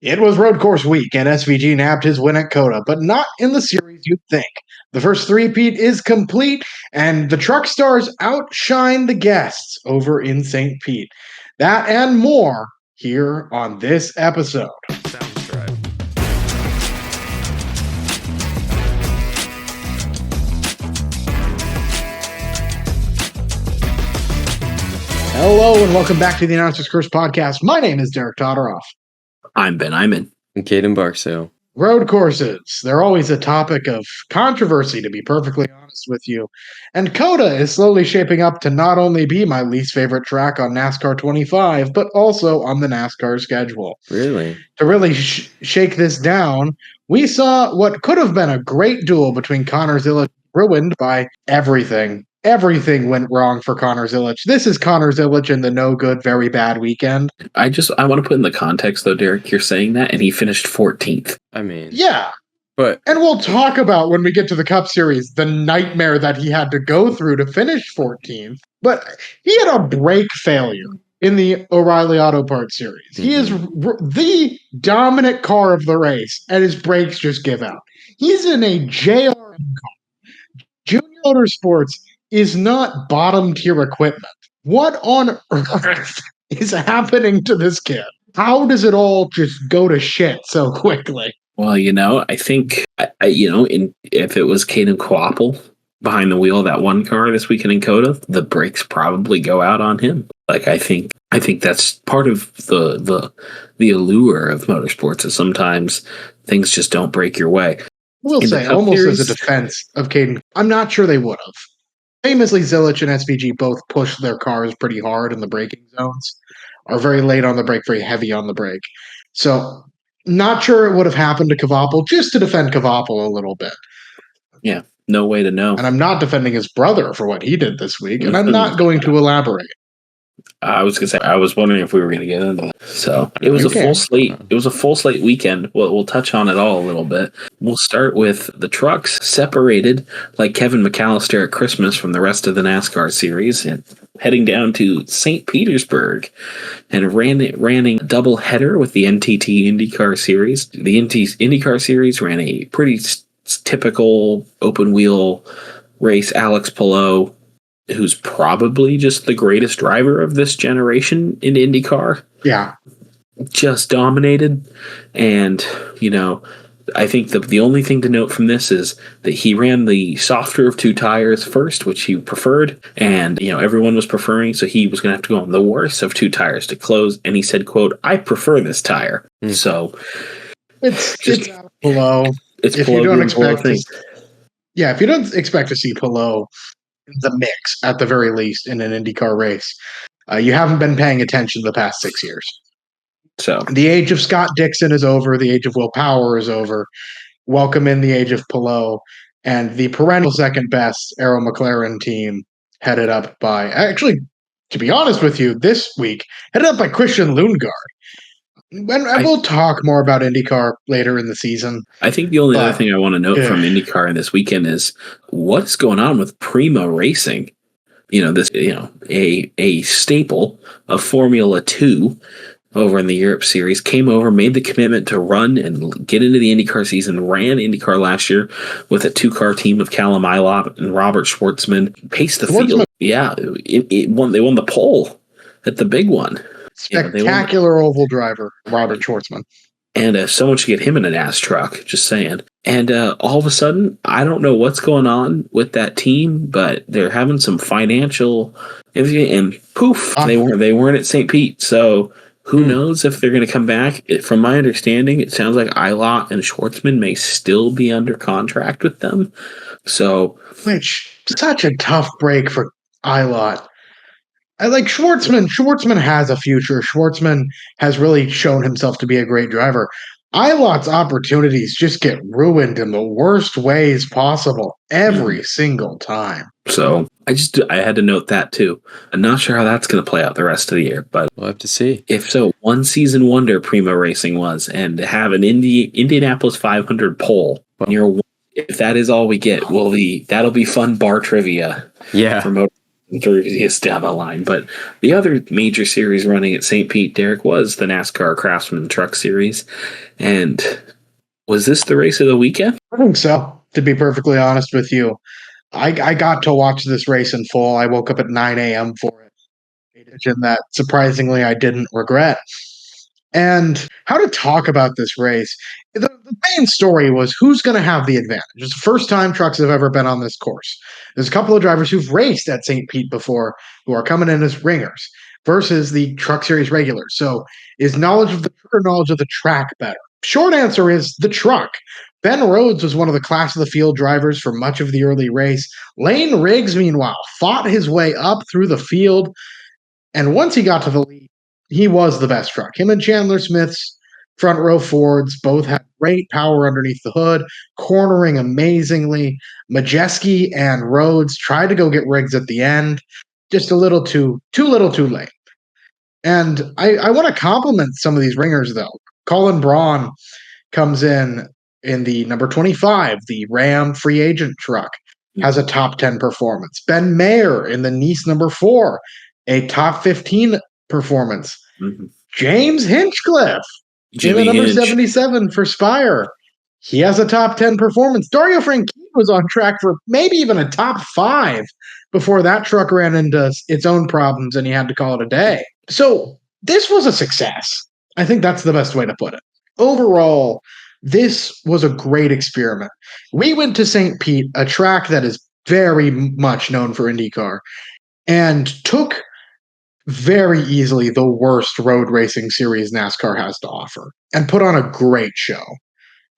It was road course week, and SVG nabbed his win at COTA, but not in the series you'd think. The first three-peat is complete, and the truck stars outshine the guests over in St. Pete. That and more here on this episode. Sounds right. Hello, and welcome back to the Announcer's Curse podcast. My name is Derek Todoroff. I'm Ben Iman. And Caden Barksdale. Road courses. They're always a topic of controversy, to be perfectly honest with you. And COTA is slowly shaping up to not only be my least favorite track on NASCAR 25, but also on the NASCAR schedule. Really? To really shake this down, we saw what could have been a great duel between Connor Zilic, ruined by everything. Everything went wrong for Connor Zilic. This is Connor Zilic in the no good, very bad weekend. I want to put in the context, though, Derek, you're saying that, and he finished 14th. I mean, Yeah. but And we'll talk about when we get to the Cup Series, the nightmare that he had to go through to finish 14th. But he had a brake failure in the O'Reilly Auto Parts Series. He is the dominant car of the race, and his brakes just give out. He's in a JRM car. Junior Motorsports is not bottom tier equipment. What on earth is happening to this kid? How does it all just go to shit so quickly? Well, I think, if it was Caden Quapple behind the wheel of that one car this weekend in COTA, the brakes probably go out on him. Like, I think that's part of the allure of motorsports is sometimes things just don't break your way. I will say, almost as a defense of Caden, I'm not sure they would have. Famously, Zilic and SVG both push their cars pretty hard in the braking zones, are very late on the brake, very heavy on the brake. So, not sure it would have happened to Kvapil, just to defend Kvapil a little bit. Yeah, no way to know. And I'm not defending his brother for what he did this week, and I'm not going to elaborate. I was gonna say, I was wondering if we were gonna get into that. So it was full slate. It was a full slate weekend. We'll touch on it all a little bit. We'll start with the trucks separated like Kevin McAllister at Christmas from the rest of the NASCAR series and heading down to St. Petersburg and ran a double header with the NTT IndyCar series. The IndyCar series ran a pretty typical open wheel race. Alex Palou, who's probably just the greatest driver of this generation in IndyCar. Yeah. Just dominated. And, I think the only thing to note from this is that he ran the softer of two tires first, which he preferred. And, everyone was preferring, so he was going to have to go on the worst of two tires to close. And he said, quote, "I prefer this tire." So it's Palou. It's if Palou you don't doing Palou expect things. if you don't expect to see Palou in the mix at the very least in an IndyCar race, you haven't been paying attention the past 6 years. So the age of Scott Dixon is over. The age of Will Power is over. Welcome in the age of Palou and the perennial second best Arrow McLaren team, headed up by, actually, to be honest with you, this week headed up by Christian Lundgaard. And we'll talk more about IndyCar later in the season. I think the only other thing I want to note from IndyCar this weekend is what's going on with Primo Racing. A staple of Formula 2 over in the Europe Series, came over, made the commitment to run and get into the IndyCar season, ran IndyCar last year with a two-car team of Callum Ilott and Robert Schwartzman, paced the field. Yeah, they won the pole at the big one. Spectacular oval driver, Robert Schwartzman. And someone should get him in an ass truck, just saying. And all of a sudden, I don't know what's going on with that team, but they're having some financial, and poof, they weren't at St. Pete. So who knows if they're going to come back? From my understanding, it sounds like Ilott and Schwartzman may still be under contract with them. So, which such a tough break for Ilott. I like Schwartzman. Schwartzman has a future. Schwartzman has really shown himself to be a great driver. Ilott's opportunities just get ruined in the worst ways possible every single time. So I had to note that too. I'm not sure how that's going to play out the rest of the year, but we'll have to see. If so, one season wonder Primo Racing was, and to have an Indianapolis 500 pole near, if that is all we get, that'll be fun bar trivia. Yeah. For enthusiasts down the line. But the other major series running at St. Pete, Derek, was the NASCAR Craftsman Truck Series. And was this the race of the weekend? I think so, to be perfectly honest with you. I got to watch this race in full. I woke up at 9 a.m. for it. A decision that surprisingly I didn't regret. And how to talk about this race. The main story was who's going to have the advantage. It's the first time trucks have ever been on this course. There's a couple of drivers who've raced at St. Pete before who are coming in as ringers versus the Truck Series regulars. So is knowledge of the track better? Short answer is the truck. Ben Rhodes was one of the class of the field drivers for much of the early race. Lane Riggs, meanwhile, fought his way up through the field. And once he got to the lead, he was the best truck. Him and Chandler Smith's front row Fords both had great power underneath the hood, cornering amazingly. Majeski and Rhodes tried to go get Riggs at the end, just a little too late. And I want to compliment some of these ringers, though. Colin Braun comes in the number 25, the Ram free agent truck, has a top 10 performance. Ben Mayer in the Nice number 4, a top 15 performance. Mm-hmm. James Hinchcliffe in the number 77 for Spire. He has a top 10 performance. Dario Franchitti was on track for maybe even a top 5 before that truck ran into its own problems and he had to call it a day. So this was a success. I think that's the best way to put it. Overall, this was a great experiment. We went to St. Pete, a track that is very much known for IndyCar, and took very easily the worst road racing series NASCAR has to offer and put on a great show.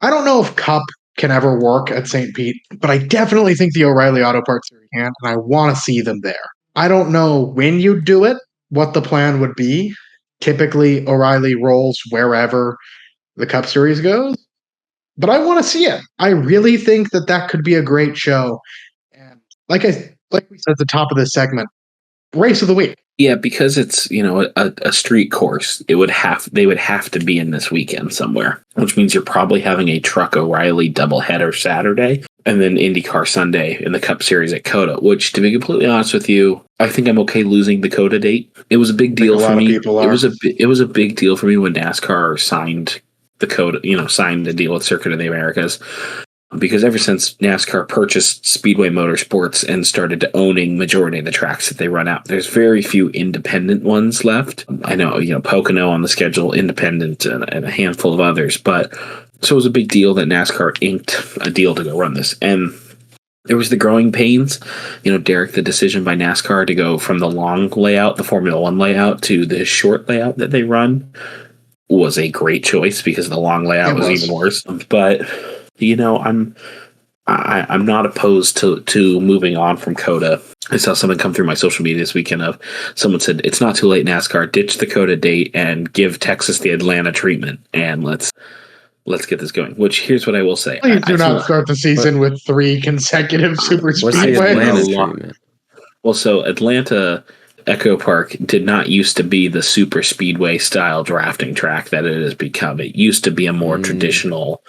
I don't know if Cup can ever work at St. Pete, but I definitely think the O'Reilly Auto Parts Series can, and I want to see them there. I don't know when you do it, what the plan would be. Typically, O'Reilly rolls wherever the Cup Series goes, but I want to see it. I really think that could be a great show. And like we said at the top of this segment, race of the week. Yeah, because it's a street course. They would have to be in this weekend somewhere, which means you're probably having a Truck O'Reilly doubleheader Saturday and then IndyCar Sunday in the Cup Series at COTA. Which, to be completely honest with you, I think I'm okay losing the COTA date. It was a big deal for me. It was a big deal for me when NASCAR signed the COTA. Signed the deal with Circuit of the Americas. Because ever since NASCAR purchased Speedway Motorsports and started owning majority of the tracks that they run out, there's very few independent ones left. I know, Pocono on the schedule, independent, and a handful of others. But so it was a big deal that NASCAR inked a deal to go run this. And there was the growing pains. Derek, the decision by NASCAR to go from the long layout, the Formula One layout, to the short layout that they run was a great choice because the long layout was even worse. But I'm not opposed to moving on from COTA. I saw something come through my social media this weekend of someone said, it's not too late, NASCAR, ditch the COTA date and give Texas the Atlanta treatment. And let's get this going. Which, here's what I will say. Please do not start the season with 3 consecutive super speedways. Well, so Atlanta Echo Park did not used to be the super speedway style drafting track that it has become. It used to be a more traditional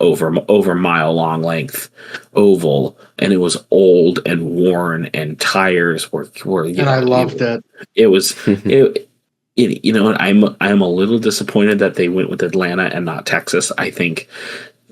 over mile long length oval, and it was old and worn, and tires were and I loved it. It was I'm a little disappointed that they went with Atlanta and not Texas. I think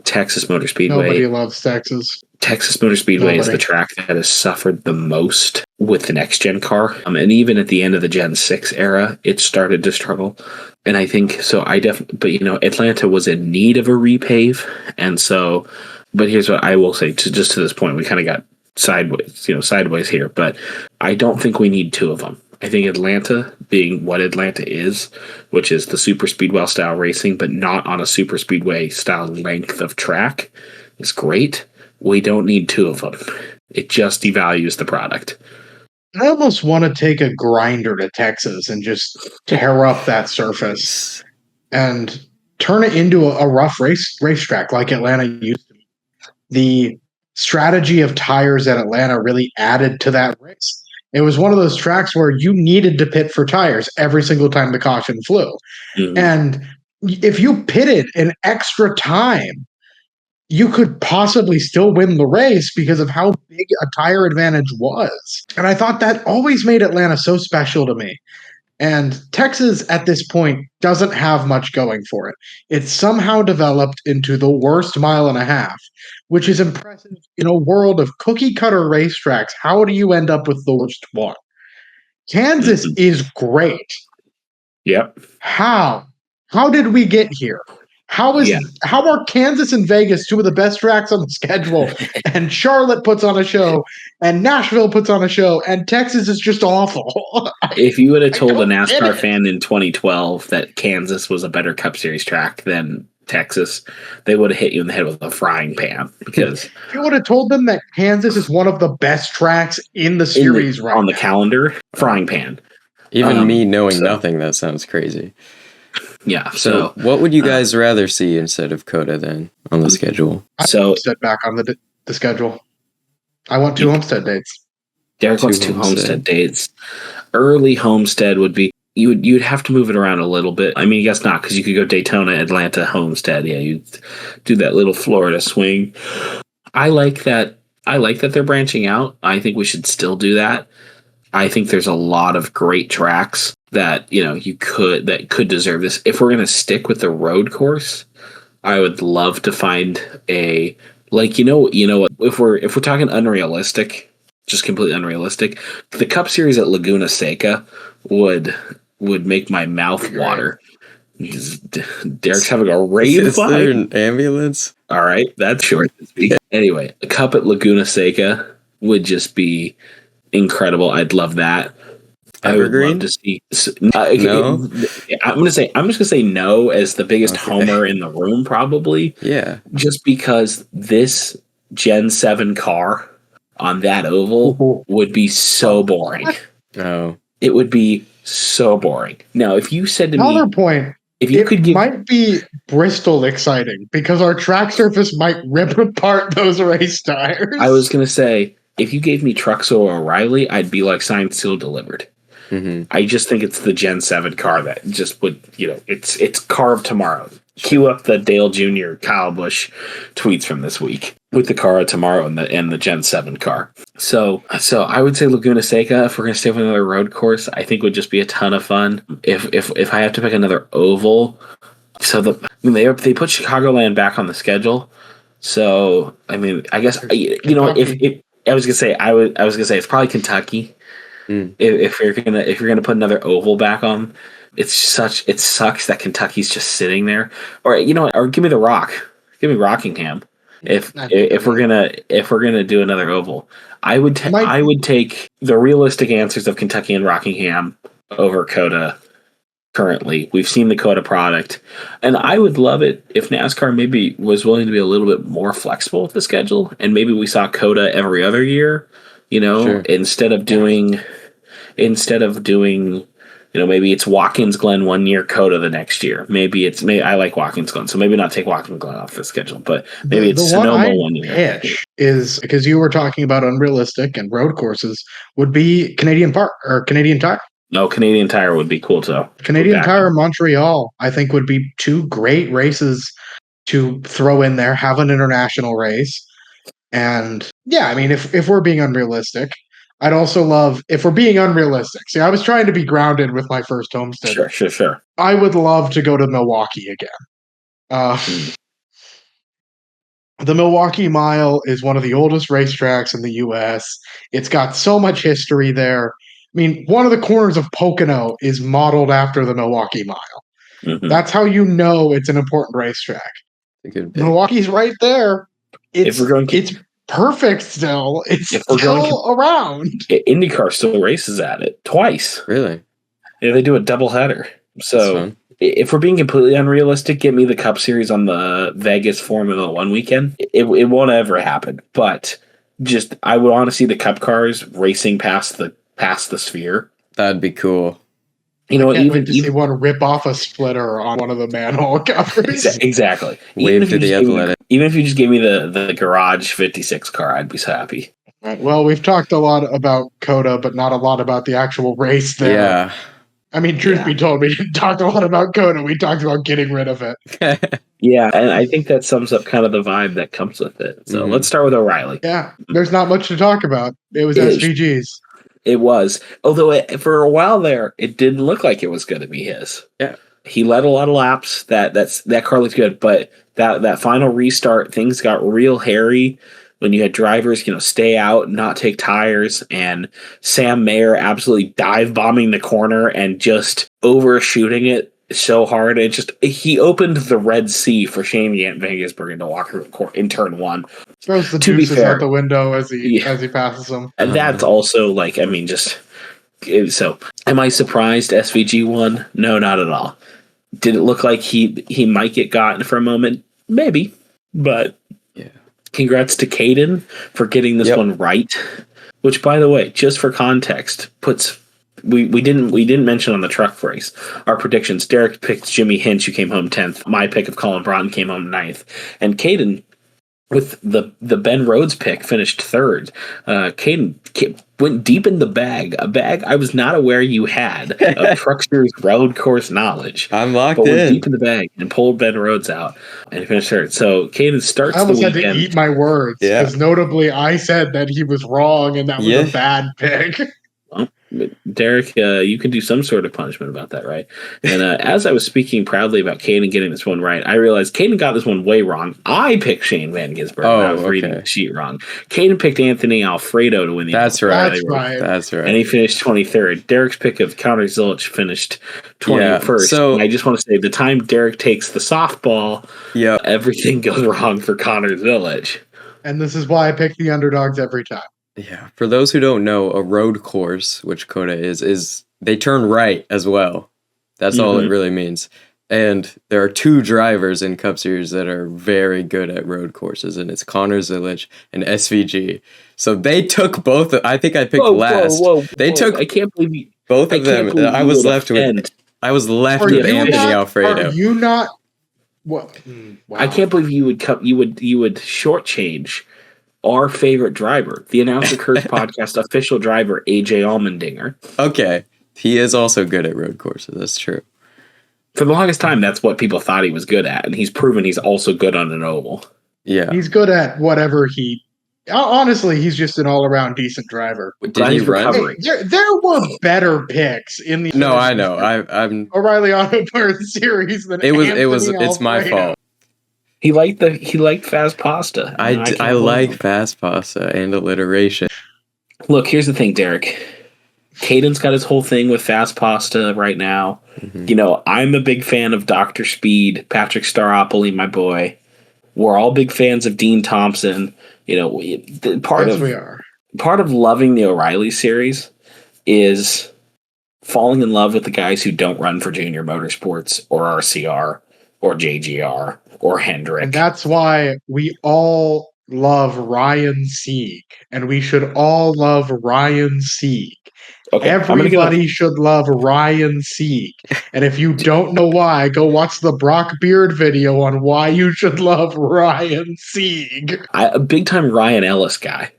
Texas Motor Speedway. Nobody loves Texas. Texas Motor Speedway is the track that has suffered the most with the next gen car. And even at the end of the Gen 6 era, it started to struggle. And I think so. But Atlanta was in need of a repave. And so, but here's what I will say to this point, we kind of got sideways here, but I don't think we need 2 of them. I think Atlanta, being what Atlanta is, which is the super speedway style racing, but not on a super speedway style length of track, is great. We don't need 2 of them. It just devalues the product. I almost want to take a grinder to Texas and just tear up that surface and turn it into a rough racetrack like Atlanta used to be. The strategy of tires at Atlanta really added to that race. It was one of those tracks where you needed to pit for tires every single time the caution flew. Mm-hmm. And if you pitted an extra time, you could possibly still win the race because of how big a tire advantage was. And I thought that always made Atlanta so special to me. And Texas at this point doesn't have much going for it. It's somehow developed into the worst mile and a half, which is impressive in a world of cookie cutter racetracks. How do you end up with the worst one? Kansas is great. Yep. How? How did we get here? How are Kansas and Vegas two of the best tracks on the schedule, and Charlotte puts on a show, and Nashville puts on a show, and Texas is just awful? If you would have told a NASCAR fan in 2012 that Kansas was a better Cup Series track than Texas, they would have hit you in the head with a frying pan. Because if you would have told them that Kansas is one of the best tracks in the series on the calendar, frying pan. Even me knowing nothing, that sounds crazy. Yeah. So what would you guys rather see instead of COTA then on the schedule? I want Homestead back on the schedule. I want 2 Homestead dates. Derek wants 2 Homestead dates. Early Homestead would be you'd have to move it around a little bit. I mean, I guess not, because you could go Daytona, Atlanta, Homestead. Yeah, you'd do that little Florida swing. I like that. I like that they're branching out. I think we should still do that. I think there's a lot of great tracks that could deserve this. If we're gonna stick with the road course, I would love to find a if we're talking unrealistic, just completely unrealistic, the Cup Series at Laguna Seca would make my mouth water. Derek's having a rave. Is there an ambulance? All right, that's short to speak. Anyway, a Cup at Laguna Seca would just be incredible. I'd love that. Evergreen? I would love to see. No, I'm just gonna say no as the biggest homer in the room, probably. Yeah, just because this Gen 7 car on that oval would be so boring. Oh, it would be so boring. Now, if you said to me, counterpoint, if you could give, might be Bristol exciting because our track surface might rip apart those race tires. I was gonna say, if you gave me Truxell or O'Reilly, I'd be like signed, sealed, delivered. Mm-hmm. I just think it's the Gen 7 car that just would, it's car of tomorrow. Cue up the Dale Jr. Kyle Busch tweets from this week with the car of tomorrow and the Gen 7 car. So I would say Laguna Seca, if we're going to stay with another road course, I think would just be a ton of fun. If I have to pick another oval, they put Chicagoland back on the schedule. So, I mean, I guess, if I was gonna say it's probably Kentucky. If you're gonna put another oval back on, it sucks that Kentucky's just sitting there. Or or give me the Rock, give me Rockingham. If we're gonna do another oval, I would take the realistic answers of Kentucky and Rockingham over COTA. Currently, we've seen the COTA product, and I would love it if NASCAR maybe was willing to be a little bit more flexible with the schedule, and maybe we saw COTA every other year. Sure. instead of doing, maybe it's Watkins Glen one year, COTA the next year. Maybe I like Watkins Glen, so maybe not take Watkins Glen off the schedule, but maybe it's Sonoma one year. Pitch is because you were talking about unrealistic and road courses would be Canadian Park or Canadian Tire. No, Canadian Tire would be cool too. Canadian Tire Montreal, I think, would be 2 great races to throw in there, have an international race. And yeah, I mean, if we're being unrealistic, I'd also love, if we're being unrealistic. See, I was trying to be grounded with my first Homestead. Sure. I would love to go to Milwaukee again. The Milwaukee Mile is one of the oldest racetracks in the U.S. It's got so much history there. I mean, one of the corners of Pocono is modeled after the Milwaukee Mile. Mm-hmm. That's how you know it's an important racetrack. Milwaukee's right there. It's perfect still. It's still around. IndyCar still races at it twice. Really? Yeah, they do a doubleheader. So if we're being completely unrealistic, get me the Cup Series on the Vegas Formula One weekend. It won't ever happen. But just I would want to see the Cup cars racing past the sphere. That'd be cool. Even to see one rip off a splitter on one of the manhole covers. Exactly. Wave to the athletic. Even if you just gave me the garage 56 car, I'd be so happy. Right. Well, we've talked a lot about COTA, but not a lot about the actual race there. Yeah. I mean, truth be told, we didn't talk a lot about COTA. We talked about getting rid of it. Yeah, and I think that sums up kind of the vibe that comes with it. So let's start with O'Reilly. Yeah, there's not much to talk about. It was SVG's. It was. Although for a while there, it didn't look like it was going to be his. Yeah. He led a lot of laps. That car looked good, but that final restart, things got real hairy when you had drivers, stay out and not take tires, and Sam Mayer absolutely dive bombing the corner and just overshooting it so hard. He opened the Red Sea for Shane Van Gisbergen to walk through in turn one. Throws the deuces out the window as he passes him. And that's also so am I surprised SVG won? No, not at all. Did it look like he might get gotten for a moment? Maybe. But yeah. Congrats to Caden for getting this one right. Which, by the way, just for context, we didn't mention on the truck race our predictions. Derek picked Jimmy Hinch, who came home 10th. My pick of Colin Broughton came home 9th. And Caden, with the Ben Rhodes pick, finished 3rd. Caden went deep in the bag. A bag I was not aware you had of Truckster's road course knowledge. I'm locked but in. Went deep in the bag and pulled Ben Rhodes out and finished 3rd. So Caden starts the weekend. I almost had to eat my words because notably I said that he was wrong and that was a bad pick. Well, Derek, you can do some sort of punishment about that, right? And as I was speaking proudly about Caden getting this one right, I realized Caden got this one way wrong. I picked Shane Van Gisbergen. I was reading the sheet wrong. Caden picked Anthony Alfredo to win the That's right. And he finished 23rd. Derek's pick of Connor Zilich finished 21st. So, and I just want to say, the time Derek takes the softball, everything goes wrong for Connor Zilich. And this is why I pick the underdogs every time. Yeah, for those who don't know, a road course, which COTA is they turn right as well. That's all it really means. And there are 2 drivers in Cup Series that are very good at road courses, and it's Connor Zilich and SVG. So they took both. I think I picked last. They took. I can't believe both of them. I was left with Anthony Alfredo. Are you not? What? Wow. I can't believe you would shortchange our favorite driver, the Announcer Curse podcast official driver, AJ Allmendinger. Okay. He is also good at road courses. That's true. For the longest time, that's what people thought he was good at, and he's proven he's also good on an oval. Yeah. He's good at whatever honestly, he's just an all-around decent driver. Did he run? Hey, there were better picks in the No, I know. I'm O'Reilly Auto Parts series than it's my fault. He liked fast pasta. I like fast pasta and alliteration. Look, here's the thing, Derek. Caden's got his whole thing with fast pasta right now. Mm-hmm. I'm a big fan of Dr. Speed, Patrick Staropoli, my boy. We're all big fans of Dean Thompson. Part of loving the O'Reilly series is falling in love with the guys who don't run for Junior Motorsports or RCR or JGR or Hendrick. And that's why we all love Ryan Sieg, and we should all love Ryan Sieg. Okay, everybody should love Ryan Sieg. And if you don't know why, go watch the Brock Beard video on why you should love Ryan Sieg. A big-time Ryan Ellis guy.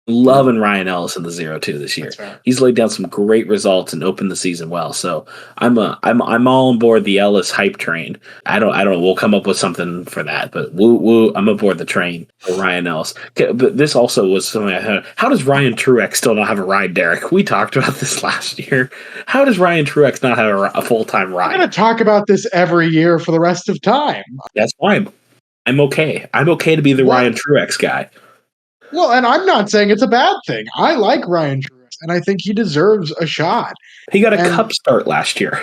Loving Ryan Ellis in the 0-2 this year. He's laid down some great results and opened the season well. So I'm all on board the Ellis hype train. I don't know. We'll come up with something for that, but woo, I'm aboard the train for Ryan Ellis. Okay, but this also was something I heard. How does Ryan Truex still not have a ride, Derek? We talked about this last year. How does Ryan Truex not have a full-time ride? I'm going to talk about this every year for the rest of time. That's fine. I'm okay. I'm okay to be the Ryan Truex guy. Well, and I'm not saying it's a bad thing. I like Ryan Truex, and I think he deserves a shot. He got a Cup start last year.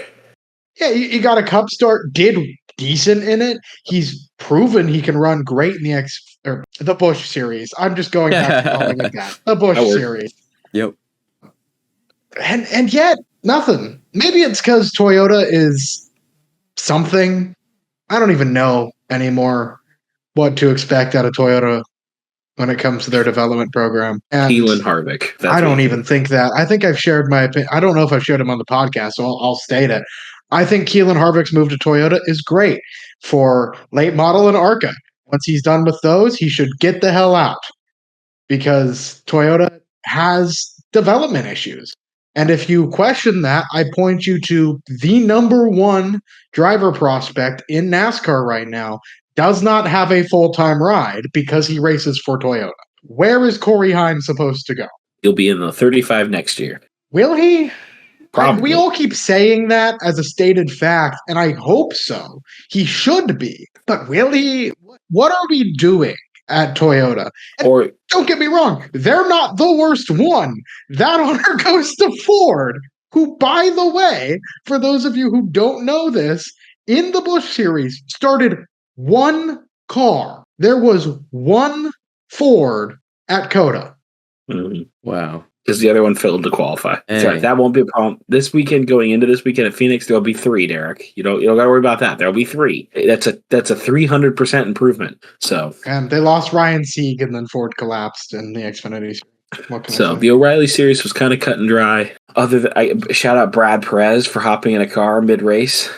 Yeah, he got a Cup start, did decent in it. He's proven he can run great in the Busch Series. I'm just going back to calling it that. The Busch Series. Yep. And yet, nothing. Maybe it's because Toyota is something. I don't even know anymore what to expect out of Toyota when it comes to their development program. And Keelan Harvick. I don't even think that. I think I've shared my opinion. I don't know if I've shared him on the podcast, so I'll state it. I think Keelan Harvick's move to Toyota is great for late model and ARCA. Once he's done with those, he should get the hell out because Toyota has development issues. And if you question that, I point you to the number 1 driver prospect in NASCAR right now, does not have a full-time ride because he races for Toyota. Where is Corey Heim supposed to go? He'll be in the 35 next year. Will he? Probably. We all keep saying that as a stated fact, and I hope so. He should be. But will he? What are we doing at Toyota? And don't get me wrong, they're not the worst one. That honor goes to Ford, who, by the way, for those of you who don't know this, in the Busch Series, started one car. There was one Ford at COTA. Mm-hmm. Wow. Because the other one failed to qualify. Hey. Sorry, that won't be a problem. This weekend, going into this weekend at Phoenix, there'll be 3, Derek. You don't got to worry about that. There'll be 3. That's a 300% improvement. So, and they lost Ryan Sieg, and then Ford collapsed in the Xfinity. So the O'Reilly series was kind of cut and dry. Shout out Brad Perez for hopping in a car mid-race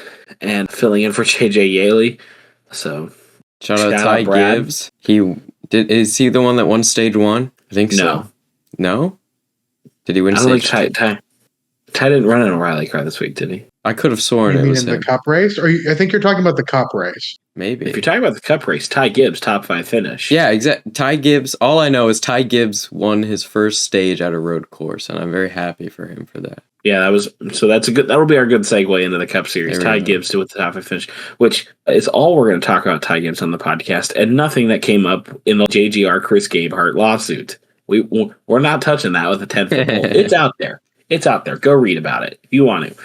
and filling in for JJ Yaley. So shout out Ty Brad. Gibbs. Is he the one that won stage 1? I think so. No? Did he win stage 2? Ty didn't run an O'Reilly car this week, did he? I could have sworn it was in the Cup race? I think you're talking about the Cup race. Maybe. If you're talking about the Cup race, Ty Gibbs, top 5 finish. Yeah, exactly. Ty Gibbs, all I know is Ty Gibbs won his first stage at a road course, and I'm very happy for him for that. Yeah, that'll be our good segue into the Cup Series. Ty Gibbs with the top 5 finish, which is all we're going to talk about Ty Gibbs on the podcast, and nothing that came up in the JGR Chris Gabehart lawsuit. We're not touching that with a 10-foot pole. It's out there. It's out there. Go read about it if you want to.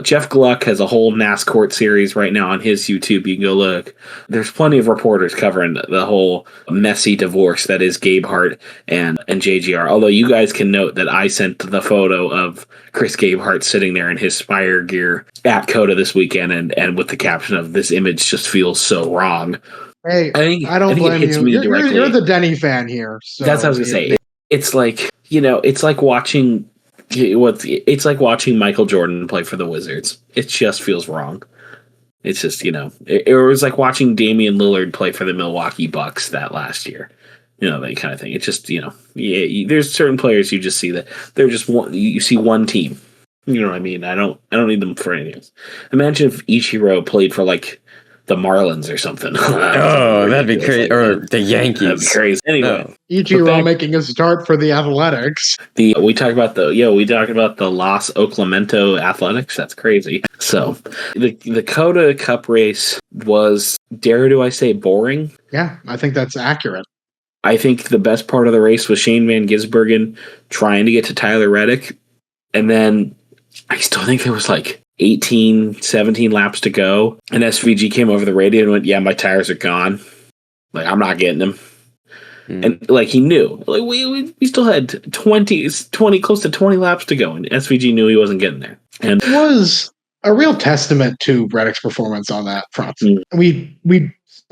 Jeff Gluck has a whole NASCAR series right now on his YouTube. You can go look. There's plenty of reporters covering the whole messy divorce that is Gabehart and JGR. Although you guys can note that I sent the photo of Chris Gabehart sitting there in his Spire gear at COTA this weekend and with the caption of "This image just feels so wrong." Hey, I don't blame you. You're the Denny fan here. So that's what I was going to say. It's like, it's like watching... It's like watching Michael Jordan play for the Wizards. It just feels wrong. It's just, it was like watching Damian Lillard play for the Milwaukee Bucks that last year. That kind of thing. It's just, there's certain players you just see that they're just one. You see one team. You know what I mean? I don't need them for anything else. Imagine if Ichiro played for like the Marlins or something. Oh, that'd be crazy. Like or the Yankees. That'd be crazy. Anyway, Ichiro making a start for the Athletics. We talked about the Los Oklahoma Athletics. That's crazy. So the COTA Cup race was, do I say, boring? Yeah, I think that's accurate. I think the best part of the race was Shane Van Gisbergen trying to get to Tyler Reddick, and then I still think there was like 18, 17 laps to go, and SVG came over the radio and went, "Yeah, my tires are gone. Like, I'm not getting them." And like he knew, like we still had 20, close to 20 laps to go, and SVG knew he wasn't getting there. And it was a real testament to Reddick's performance on that front. We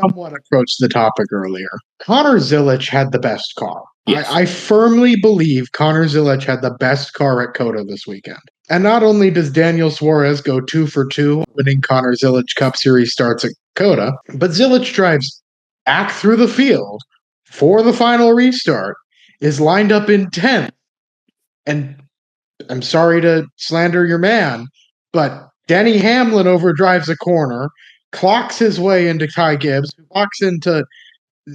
somewhat approached the topic earlier. Connor Zilisch had the best car. Yes. I firmly believe Connor Zilisch had the best car at COTA this weekend. And not only does Daniel Suarez go 2 for 2, winning Connor Zilisch Cup Series starts at COTA, but Zilisch drives back through the field for the final restart, is lined up in 10th. And I'm sorry to slander your man, but Denny Hamlin overdrives a corner, clocks his way into Ty Gibbs, who walks into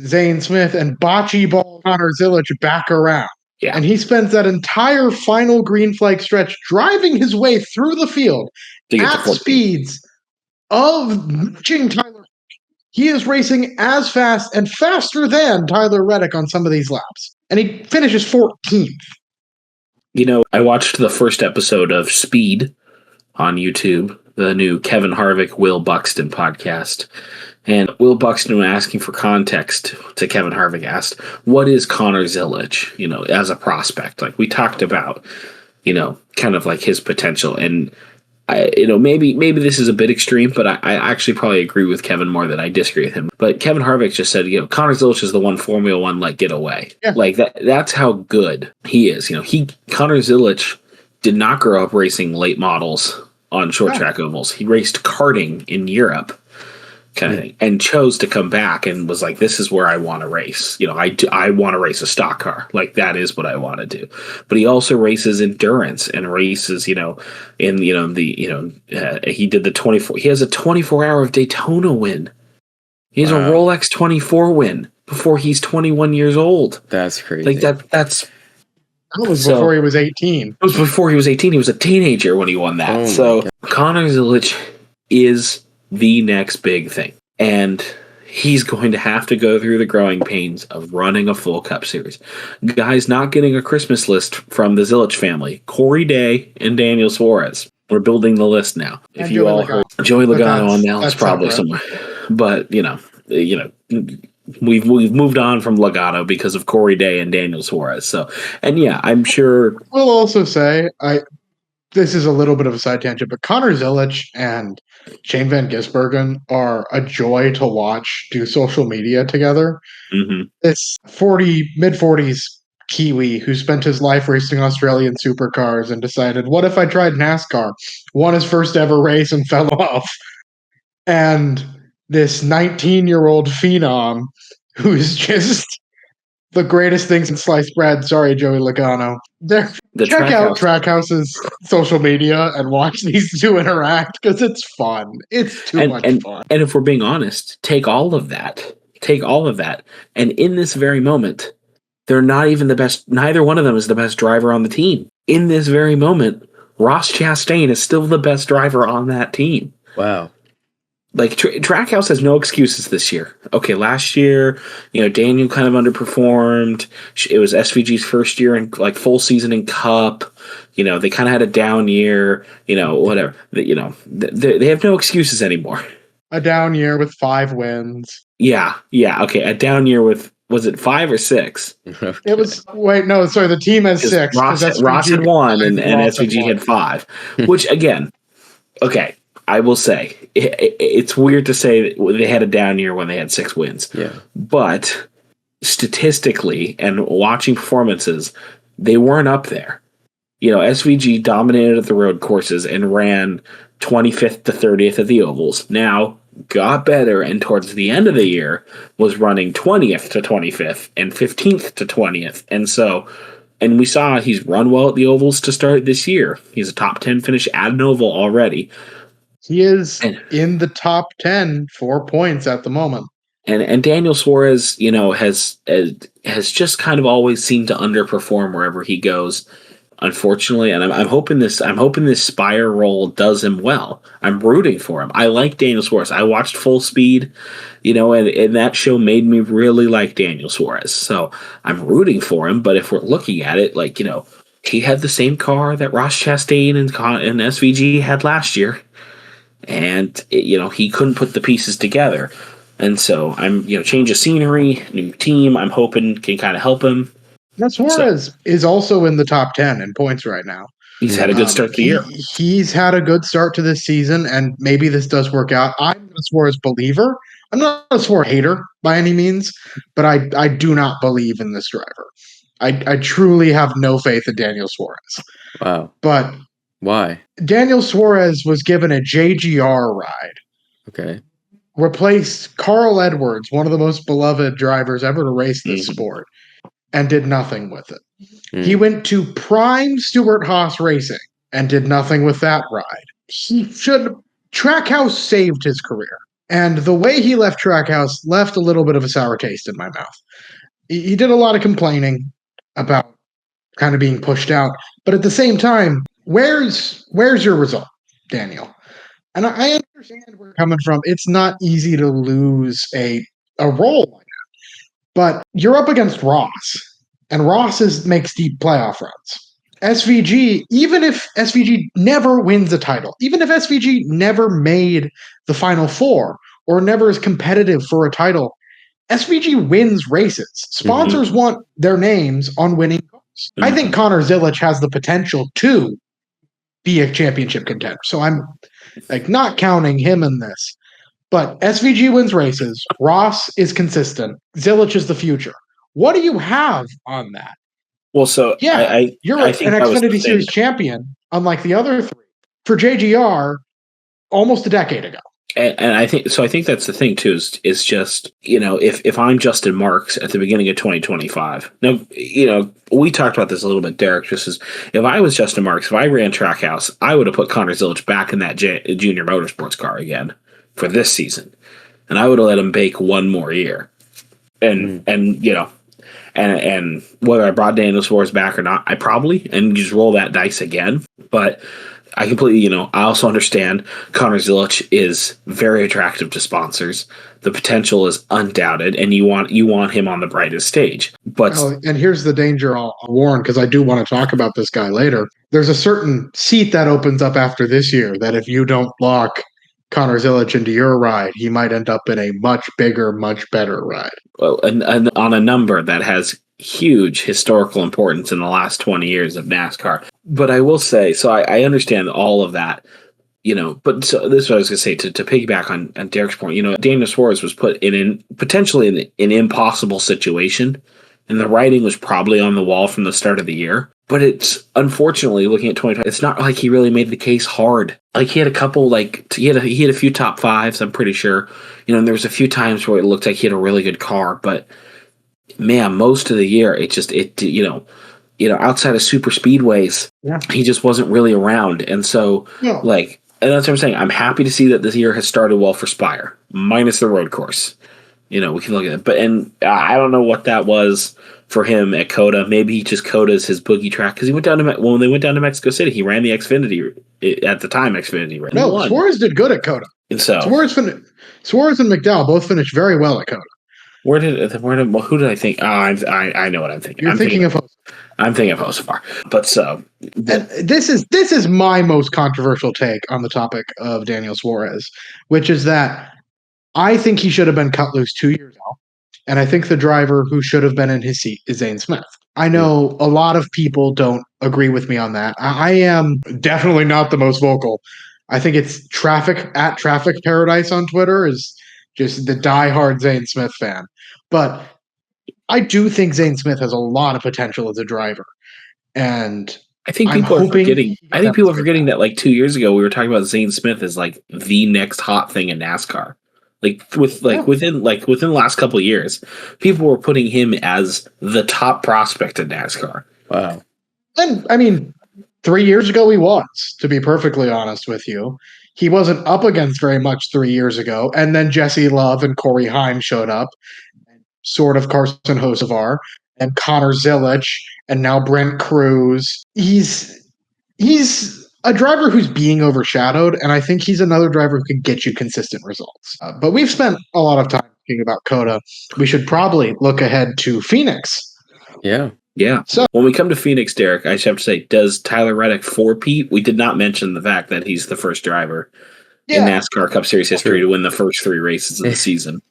Zane Smith, and bocce ball Connor Zilisch back around. Yeah. And he spends that entire final green flag stretch driving his way through the field at speeds of matching Tyler. He is racing as fast and faster than Tyler Reddick on some of these laps. And he finishes 14th. I watched the first episode of Speed on YouTube, the new Kevin Harvick, Will Buxton podcast. And Will Buxton, was asking for context to Kevin Harvick, asked, "What is Connor Zilisch, as a prospect?" Like we talked about, kind of like his potential. And maybe this is a bit extreme, but I actually probably agree with Kevin more than I disagree with him. But Kevin Harvick just said, Connor Zilisch is the one Formula One getaway. Yeah. Like that's how good he is. Connor Zilisch did not grow up racing late models on short track ovals. He raced karting in Europe, kind of thing, and chose to come back and was like, "This is where I want to race. I want to race a stock car. Like that is what I want to do." But he also races endurance and races, he did the 24. He has a 24-hour of Daytona win. He has a Rolex 24 win before he's 21 years old. That's crazy. That was before he was 18. It was before he was 18. He was a teenager when he won that. Oh so Connor Zilic is the next big thing. And he's going to have to go through the growing pains of running a full Cup Series. Guys not getting a Christmas list from the Zilic family. Corey Day and Daniel Suarez. We're building the list now. If you all heard Joey Logano on now, it's probably somewhere. But, we've moved on from Logano because of Corey Day and Daniel Suarez. So, and yeah, I'm sure. We'll also say, this is a little bit of a side tangent, but Connor Zilic and Shane Van Gisbergen are a joy to watch do social media together. Mm-hmm. This mid-40s Kiwi who spent his life racing Australian supercars and decided, what if I tried NASCAR? Won his first ever race and fell off. And this 19-year-old phenom who's just the greatest thing since sliced bread. Sorry, Joey Logano. Check out Trackhouse's social media and watch these two interact because it's fun. It's too much fun. And if we're being honest, take all of that. And in this very moment, they're not even the best. Neither one of them is the best driver on the team. In this very moment, Ross Chastain is still the best driver on that team. Wow. Like, Trackhouse has no excuses this year. Okay, last year, Daniel kind of underperformed. It was SVG's first year in, full season in Cup. They kind of had a down year, whatever. They have no excuses anymore. A down year with 5 wins. Yeah, okay, a down year with, was it 5 or 6? Okay. It was, the team has 6. Ross had 1 and SVG had 5. Which, again, okay, I will say, it's weird to say that they had a down year when they had 6 wins. Yeah. But statistically and watching performances, they weren't up there. SVG dominated the road courses and ran 25th to 30th at the ovals. Now, got better, and towards the end of the year was running 20th to 25th and 15th to 20th. And we saw he's run well at the ovals to start this year. He's a top 10 finish at an oval already. He is in the top 10, 4 points at the moment. And Daniel Suarez, has just kind of always seemed to underperform wherever he goes, unfortunately. And I'm hoping this Spire role does him well. I'm rooting for him. I like Daniel Suarez. I watched Full Speed, and that show made me really like Daniel Suarez. So I'm rooting for him. But if we're looking at it, he had the same car that Ross Chastain and SVG had last year. And, he couldn't put the pieces together. And so I'm, change of scenery, new team, I'm hoping can kind of help him. Now, Suarez is also in the top 10 in points right now. He's had a good start to the year. He's had a good start to this season, and maybe this does work out. I'm a Suarez believer. I'm not a Suarez hater by any means, but I do not believe in this driver. I truly have no faith in Daniel Suarez. Wow. But why? Daniel Suarez was given a JGR ride. Okay. Replaced Carl Edwards, one of the most beloved drivers ever to race this sport, and did nothing with it. He went to prime Stuart Haas Racing and did nothing with that ride. Trackhouse saved his career. And the way he left Trackhouse left a little bit of a sour taste in my mouth. He did a lot of complaining about kind of being pushed out. But at the same time, where's your result, Daniel? And I understand where you're coming from. It's not easy to lose a role like that. But you're up against Ross. And Ross makes deep playoff runs. SVG, even if SVG never wins a title, even if SVG never made the Final Four or never is competitive for a title, SVG wins races. Sponsors want their names on winning cars. I think Connor Zilic has the potential to be a championship contender. So I'm not counting him in this. But SVG wins races. Ross is consistent. Zilic is the future. What do you have on that? Well, so you're an Xfinity Series champion, unlike the other 3, for JGR almost a decade ago. And I think that's the thing too, is just, if I'm Justin Marks at the beginning of 2025. Now, we talked about this a little bit, Derek, just as if I was Justin Marks, if I ran Trackhouse, I would have put Connor Zilic back in that junior motorsports car again for this season. and I would have let him bake one more year. And whether I brought Daniel Suarez back or not, I probably, and just roll that dice again. But I completely, I also understand Connor Zilic is very attractive to sponsors. The potential is undoubted, and you want him on the brightest stage. But and here's the danger I'll warn, because I do want to talk about this guy later. There's a certain seat that opens up after this year that if you don't lock Connor Zilic into your ride, he might end up in a much bigger, much better ride. Well, and on a number that has huge historical importance in the last 20 years of NASCAR. But I will say, so I understand all of that, but so this is what I was going to say, to piggyback on Derek's point, Daniel Suarez was put potentially in an impossible situation, and the writing was probably on the wall from the start of the year. But it's, unfortunately, looking at 2020, it's not like he really made the case hard. Like, he had a couple, he had a few top fives, I'm pretty sure. And there was a few times where it looked like he had a really good car. But, man, most of the year, outside of super speedways, he just wasn't really around. And so, and that's what I'm saying. I'm happy to see that this year has started well for Spire, minus the road course. We can look at it. But, I don't know what that was for him at COTA. Maybe COTA's his boogie track, because when they went down to Mexico City, he ran the Xfinity at the time. Xfinity ran. No, Suarez did good at COTA. And so Suarez and McDowell both finished very well at COTA. Who did I think? Oh, I know what I'm thinking. I'm thinking of Hocevar. But so, and this is my most controversial take on the topic of Daniel Suarez, which is that I think he should have been cut loose 2 years ago. And I think the driver who should have been in his seat is Zane Smith. I know a lot of people don't agree with me on that. I am definitely not the most vocal. I think it's Traffic Paradise on Twitter is just the diehard Zane Smith fan. But I do think Zane Smith has a lot of potential as a driver. And I think people are forgetting. That like 2 years ago we were talking about Zane Smith as like the next hot thing in NASCAR. Within the last couple of years, people were putting him as the top prospect in NASCAR. Wow. And I mean, 3 years ago he was, to be perfectly honest with you. He wasn't up against very much 3 years ago. And then Jesse Love and Corey Heim showed up, sort of Carson Hocevar, and Connor Zilic, and now Brent Cruz. He's a driver who's being overshadowed, and I think he's another driver who can get you consistent results. But we've spent a lot of time talking about COTA. We should probably look ahead to Phoenix. Yeah. Yeah. So when we come to Phoenix, Derek, I just have to say, does Tyler Reddick four-peat? We did not mention the fact that he's the first driver in NASCAR Cup Series history to win the first 3 races of the season.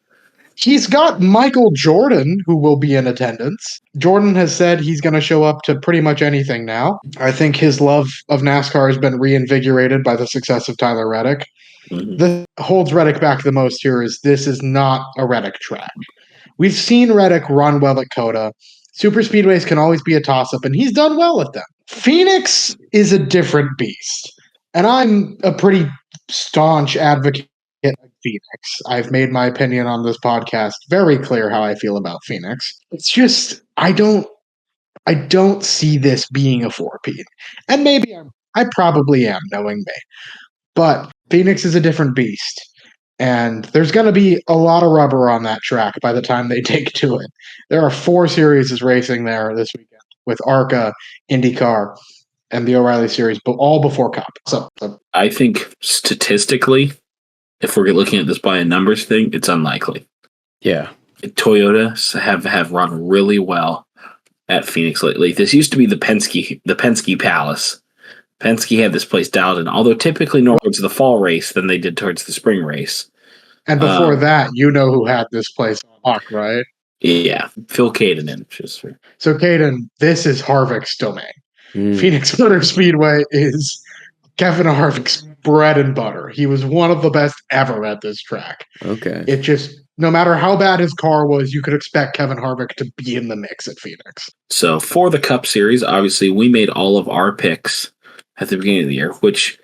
He's got Michael Jordan, who will be in attendance. Jordan has said he's going to show up to pretty much anything now. I think his love of NASCAR has been reinvigorated by the success of Tyler Reddick. Mm-hmm. The holds Reddick back the most here is this is not a Reddick track. We've seen Reddick run well at COTA. Super speedways can always be a toss-up, and he's done well at them. Phoenix is a different beast, and I'm a pretty staunch advocate of Phoenix. I've made my opinion on this podcast very clear how I feel about Phoenix. It's just I don't see this being a 4-peat. And maybe I probably am, knowing me. But Phoenix is a different beast. And there's going to be a lot of rubber on that track by the time they take to it. There are 4 series racing there this weekend with ARCA, IndyCar, and the O'Reilly Series, but all before Cup. So I think statistically, if we're looking at this by a numbers thing, it's unlikely. Yeah. Toyotas have run really well at Phoenix lately. This used to be the Penske Palace. Penske had this place dialed in, although typically more towards the fall race than they did towards the spring race. And before that, you know who had this place on lock, right? Yeah, Phil Caden. So Caden, this is Harvick's domain. Phoenix Motor Speedway is Kevin Harvick's bread and butter. He was one of the best ever at this track. Okay. It just, no matter how bad his car was, you could expect Kevin Harvick to be in the mix at Phoenix. So for the Cup Series, obviously, we made all of our picks at the beginning of the year, which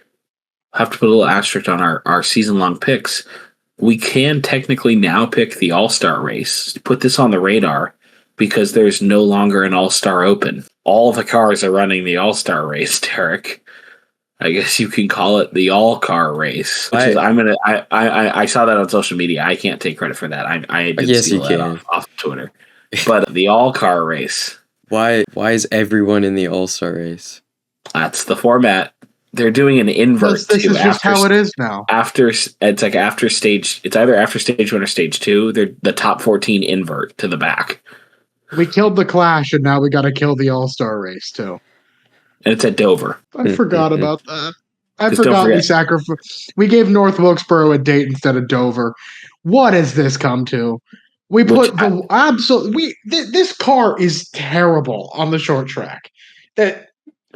I have to put a little asterisk on our season-long picks. We can technically now pick the All-Star race, put this on the radar, because there's no longer an All-Star Open. All the cars are running the All-Star race, Derek. I guess you can call it the all-car race. Which is, I saw that on social media. I can't take credit for that. I did steal that off Twitter. But the all-car race. Why is everyone in the all-star race? That's the format. They're doing an invert. This is just how it is now. It's either after stage 1 or stage 2. They're the top 14 invert to the back. We killed the Clash, and now we got to kill the all-star race too. And it's at Dover. I forgot about that. I forgot we gave North Wilkesboro a date instead of Dover. What has this come to? This car is terrible on the short track. That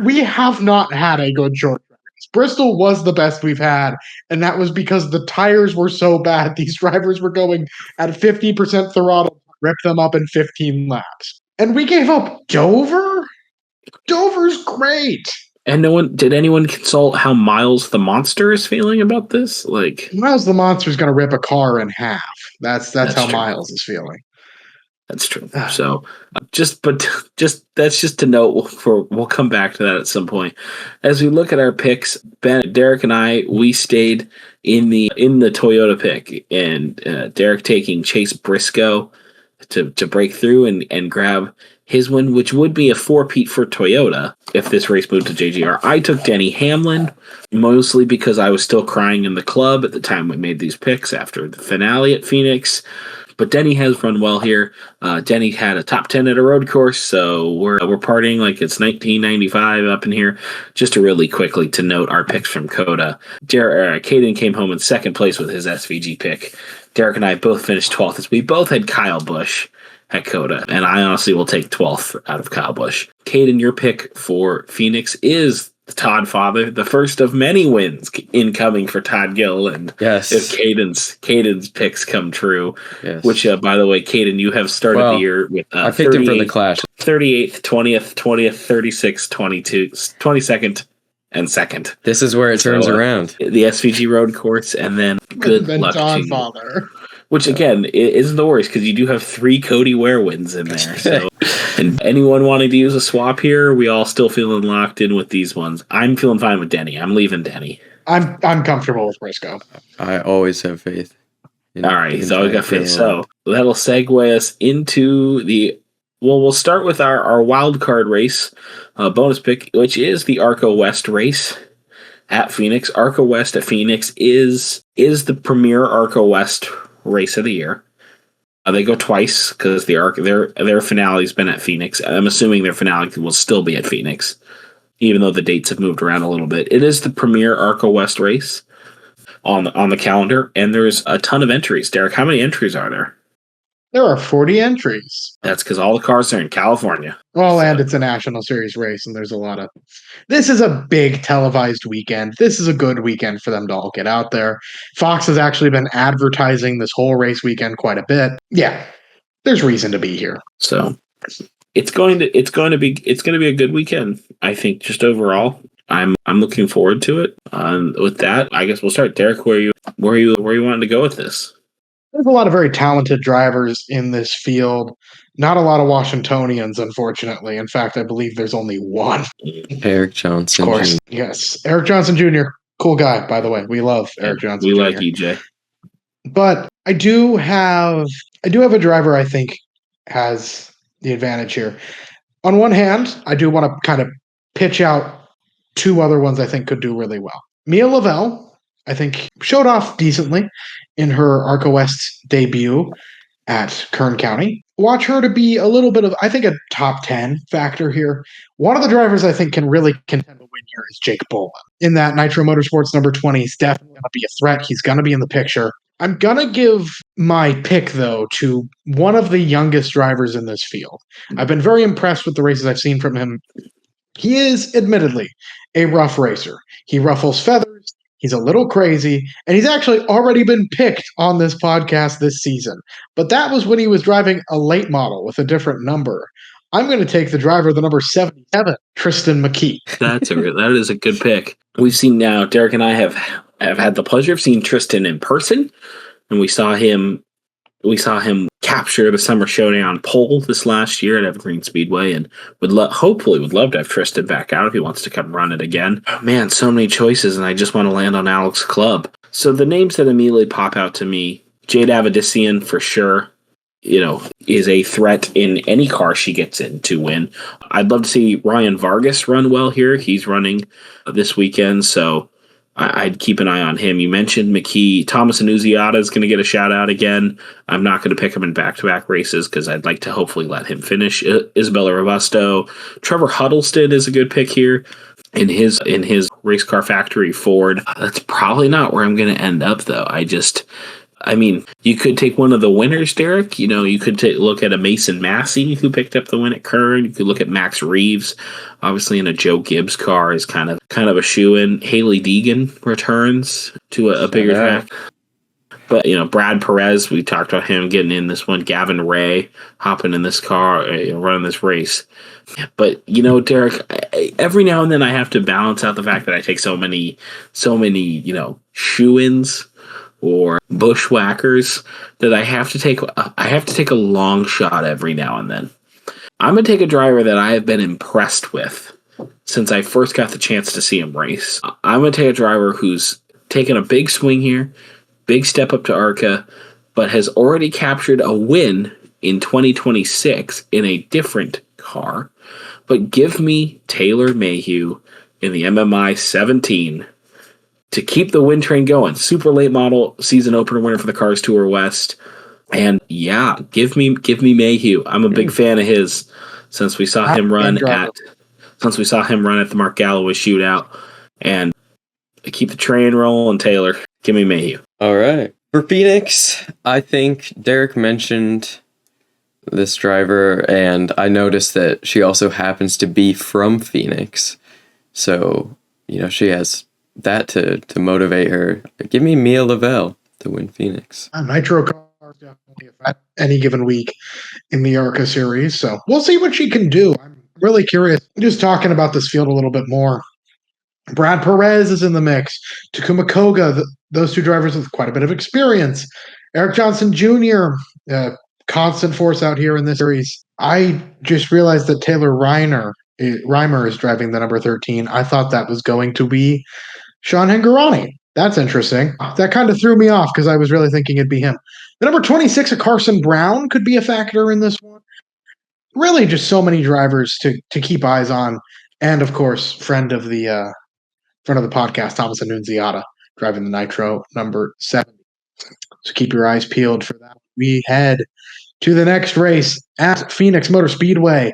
we have not had a good short track. Bristol was the best we've had, and that was because the tires were so bad. These drivers were going at 50% throttle, rip them up in 15 laps. And we gave up Dover? Dover's great. And did anyone consult how Miles the Monster is feeling about this? Like, Miles the Monster is going to rip a car in half. That's how true. Miles is feeling. That's true. So, that's just to note. We'll come back to that at some point. As we look at our picks, Derek and I, we stayed in the Toyota pick, and Derek taking Chase Briscoe to break through and grab his win, which would be a 4-peat for Toyota if this race moved to JGR. I took Denny Hamlin, mostly because I was still crying in the club at the time we made these picks after the finale at Phoenix. But Denny has run well here. Denny had a top 10 at a road course, so we're partying like it's 1995 up in here. Just to really quickly to note our picks from COTA. Caden came home in second place with his SVG pick. Derek and I both finished 12th as we both had Kyle Busch at COTA, and I honestly will take 12th out of Kyle Busch. Caden, your pick for Phoenix is Todd Father, the first of many wins incoming for Todd Gilliland. Yes. If Caden's picks come true, yes. Which, by the way, Caden, you have started the year with I picked him for the Clash. 38th, 20th, 36th, 22nd, and 2nd. This is where it turns around. The SVG road course, and then good luck to you. Father. Which, again, isn't the worst, because you do have 3 Cody Ware wins in there. So, and anyone wanting to use a swap here, we all still feeling locked in with these ones. I'm feeling fine with Denny. I'm leaving Denny. I'm comfortable with Briscoe. I always have faith. All right, he's always got faith. So that'll segue us into we'll start with our wild card race, bonus pick, which is the ARCA West race at Phoenix. ARCA West at Phoenix is the premier ARCA West race of the year. They go twice because their finale's been at Phoenix. I'm assuming their finale will still be at Phoenix, even though the dates have moved around a little bit. It is the premier ARCA West race on the calendar, and there's a ton of entries. Derek, how many entries are there? There are 40 entries. That's because all the cars are in California. Well, and it's a National Series race, and there's a lot of... This is a big televised weekend. This is a good weekend for them to all get out there. Fox has actually been advertising this whole race weekend quite a bit. Yeah, there's reason to be here. So it's going to be a good weekend. I think just overall, I'm looking forward to it. With that, I guess we'll start. Derek, where you wanting to go with this? There's a lot of very talented drivers in this field. Not a lot of Washingtonians, unfortunately. In fact, I believe there's only one. Eric Johnson. Of course, yes. Eric Johnson Jr., cool guy, by the way. We love Eric Johnson Jr. We like EJ. But I do have a driver I think has the advantage here. On one hand, I do want to kind of pitch out 2 other ones I think could do really well. Mia Lavelle, I think, showed off decently in her ARCA West debut at Kern County. Watch her to be a little bit of, I think, a top 10 factor here. One of the drivers I think can really contend to win here is Jake Boland. In that Nitro Motorsports number 20, he's definitely going to be a threat. He's going to be in the picture. I'm going to give my pick, though, to one of the youngest drivers in this field. I've been very impressed with the races I've seen from him. He is, admittedly, a rough racer. He ruffles feathers. He's a little crazy, and he's actually already been picked on this podcast this season. But that was when he was driving a late model with a different number. I'm going to take the driver, the number 77, Tristan McKee. That is a good pick. We've seen now, Derek and I have had the pleasure of seeing Tristan in person, and we saw him capture the Summer Showdown pole this last year at Evergreen Speedway, and hopefully would love to have Tristan back out if he wants to come run it again. Oh, man, so many choices, and I just want to land on Alex Clubb. So the names that immediately pop out to me, Jade Avedissian for sure, is a threat in any car she gets in to win. I'd love to see Ryan Vargas run well here. He's running this weekend, so I'd keep an eye on him. You mentioned McKee. Thomas Annunziata is going to get a shout out again. I'm not going to pick him in back-to-back races because I'd like to hopefully let him finish. Isabella Robusto. Trevor Huddleston is a good pick here in his Race Car Factory Ford. That's probably not where I'm going to end up, though. You could take one of the winners, Derek. You could look at a Mason Massey who picked up the win at Kern. You could look at Max Reeves, obviously in a Joe Gibbs car is kind of a shoe-in. Haley Deegan returns to a bigger track. But, Brad Perez, we talked about him getting in this one. Gavin Ray hopping in this car, running this race. But, Derek, every now and then I have to balance out the fact that I take so many, shoe-ins or bushwhackers that I have to take a long shot every now and then. I'm going to take a driver that I have been impressed with since I first got the chance to see him race. I'm going to take a driver who's taken a big swing here, big step up to ARCA, but has already captured a win in 2026 in a different car. But give me Taylor Mayhew in the MMI 17 to keep the win train going. Super late model season opener winner for the Cars Tour West. And yeah, give me Mayhew. I'm a big fan of his since we saw him run at the Mark Galloway shootout. And keep the train rolling, Taylor. Give me Mayhew. All right. For Phoenix, I think Derek mentioned this driver, and I noticed that she also happens to be from Phoenix. So, she has that to motivate her. Give me Mia Lavelle to win Phoenix. A nitro car definitely at any given week in the ARCA series, so we'll see what she can do. I'm really curious. Just talking about this field a little bit more. Brad Perez is in the mix. Takuma Koga, those two drivers with quite a bit of experience. Eric Johnson Jr., constant force out here in this series. I just realized that Taylor Reimer is driving the number 13. I thought that was going to be Sean Hingorani. That's interesting. That kind of threw me off because I was really thinking it'd be him. The number 26, a Carson Brown, could be a factor in this one. Really just so many drivers to keep eyes on. And, of course, friend of the podcast, Thomas Annunziata, driving the Nitro number 70. So keep your eyes peeled for that. We head to the next race at Phoenix Motor Speedway.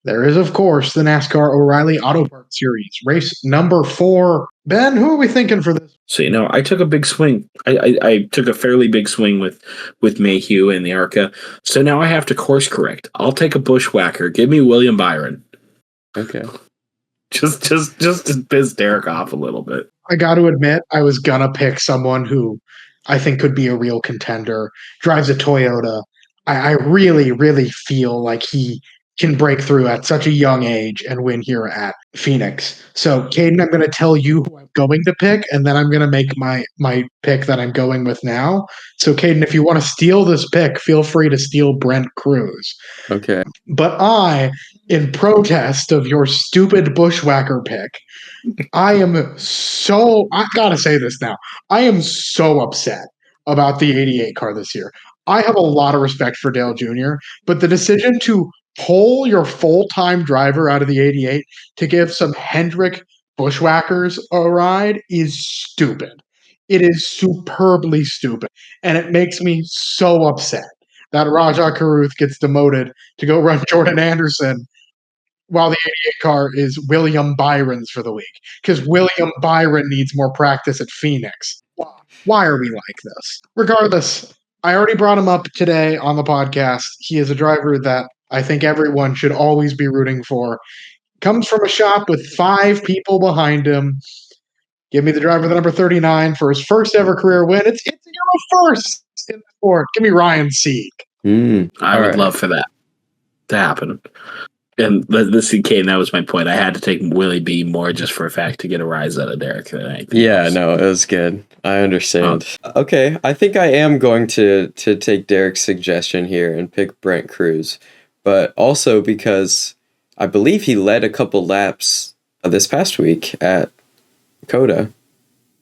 There is, of course, the NASCAR O'Reilly Auto Parts Series, race number 4. Ben, who are we thinking for this? So, I took a big swing. I took a fairly big swing with Mayhew and the ARCA. So now I have to course correct. I'll take a bushwhacker. Give me William Byron. Okay. Just to piss Derek off a little bit. I got to admit, I was going to pick someone who I think could be a real contender, drives a Toyota. I really, really feel like he can break through at such a young age and win here at Phoenix. So, Caden, I'm going to tell you who I'm going to pick, and then I'm going to make my pick that I'm going with now. So, Caden, if you want to steal this pick, feel free to steal Brent Cruz. Okay. But I, in protest of your stupid bushwhacker pick, I gotta say this now. I am so upset about the 88 car this year. I have a lot of respect for Dale Jr., but the decision to pull your full-time driver out of the 88 to give some Hendrick bushwhackers a ride is stupid. It is superbly stupid. And it makes me so upset that Rajah Caruth gets demoted to go run Jordan Anderson while the 88 car is William Byron's for the week. Because William Byron needs more practice at Phoenix. Why are we like this? Regardless, I already brought him up today on the podcast. He is a driver that I think everyone should always be rooting for. Comes from a shop with 5 people behind him. Give me the driver, the number 39, for his first ever career win. It's your first in the sport. Give me Ryan Sieg. I would love for that to happen. And the CK, and that was my point. I had to take Willie B more just for a fact to get a rise out of Derek than anything else. No, it was good. I understand. Okay, I think I am going to take Derek's suggestion here and pick Brent Cruz, but also because I believe he led a couple laps this past week at COTA,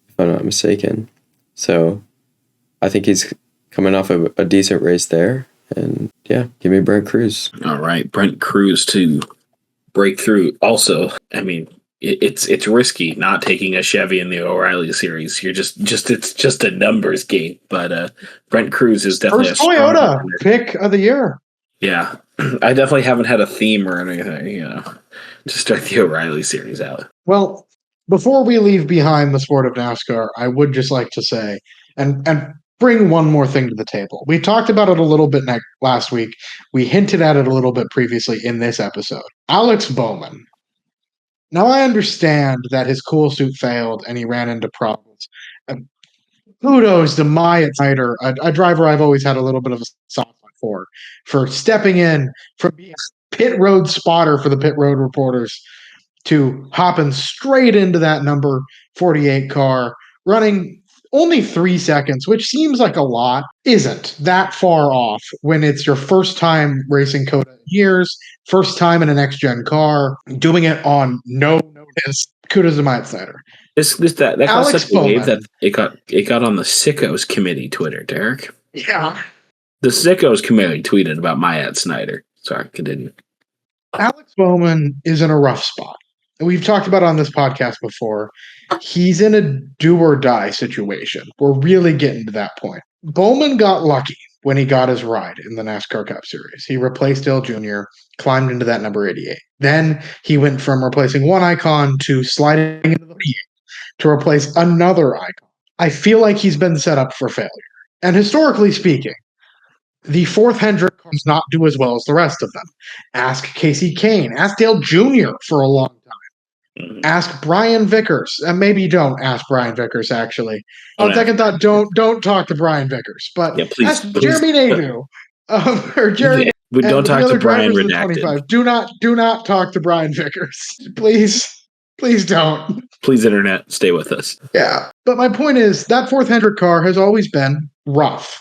if I'm not mistaken. So I think he's coming off of a decent race there. And yeah, give me Brent Cruz. All right, Brent Cruz to break through. Also, I mean, it's risky not taking a Chevy in the O'Reilly series. You're it's just a numbers game. But Brent Cruz is definitely first Toyota pick of the year. Yeah, I definitely haven't had a theme or anything, to start the O'Reilly series out. Well, before we leave behind the sport of NASCAR, I would just like to say and bring one more thing to the table. We talked about it a little bit last week. We hinted at it a little bit previously in this episode. Alex Bowman. Now, I understand that his cool suit failed and he ran into problems. Kudos to Myatt Snyder, a driver I've always had a little bit of a soft spot for stepping in from being a pit road spotter for the pit road reporters to hopping straight into that number 48 car, running only 3 seconds, which seems like a lot, isn't that far off when it's your first time racing COTA in years, first time in a next-gen car, doing it on no notice. Kudos to Myatt Snyder. That got such a wave that it got on the Sickos committee Twitter, Derek. Yeah. The Sickos committee tweeted about Myatt Snyder. Sorry, continue. Alex Bowman is in a rough spot. We've talked about it on this podcast before. He's in a do or die situation. We're really getting to that point. Bowman got lucky when he got his ride in the NASCAR Cup Series. He replaced Dale Jr., climbed into that number 88. Then he went from replacing one icon to sliding into the 88 to replace another icon. I feel like he's been set up for failure. And historically speaking, the fourth Hendrick does not do as well as the rest of them. Ask Casey Kane. Ask Dale Jr. for a long time. Ask Brian Vickers. And maybe don't ask Brian Vickers, actually. On second thought, don't talk to Brian Vickers. But ask Jeremy Nadeau. Or Jeremy. But don't talk to Brian Reddick. Do not talk to Brian Vickers. Please don't. Please, internet, stay with us. Yeah. But my point is, that fourth Hendrick car has always been rough.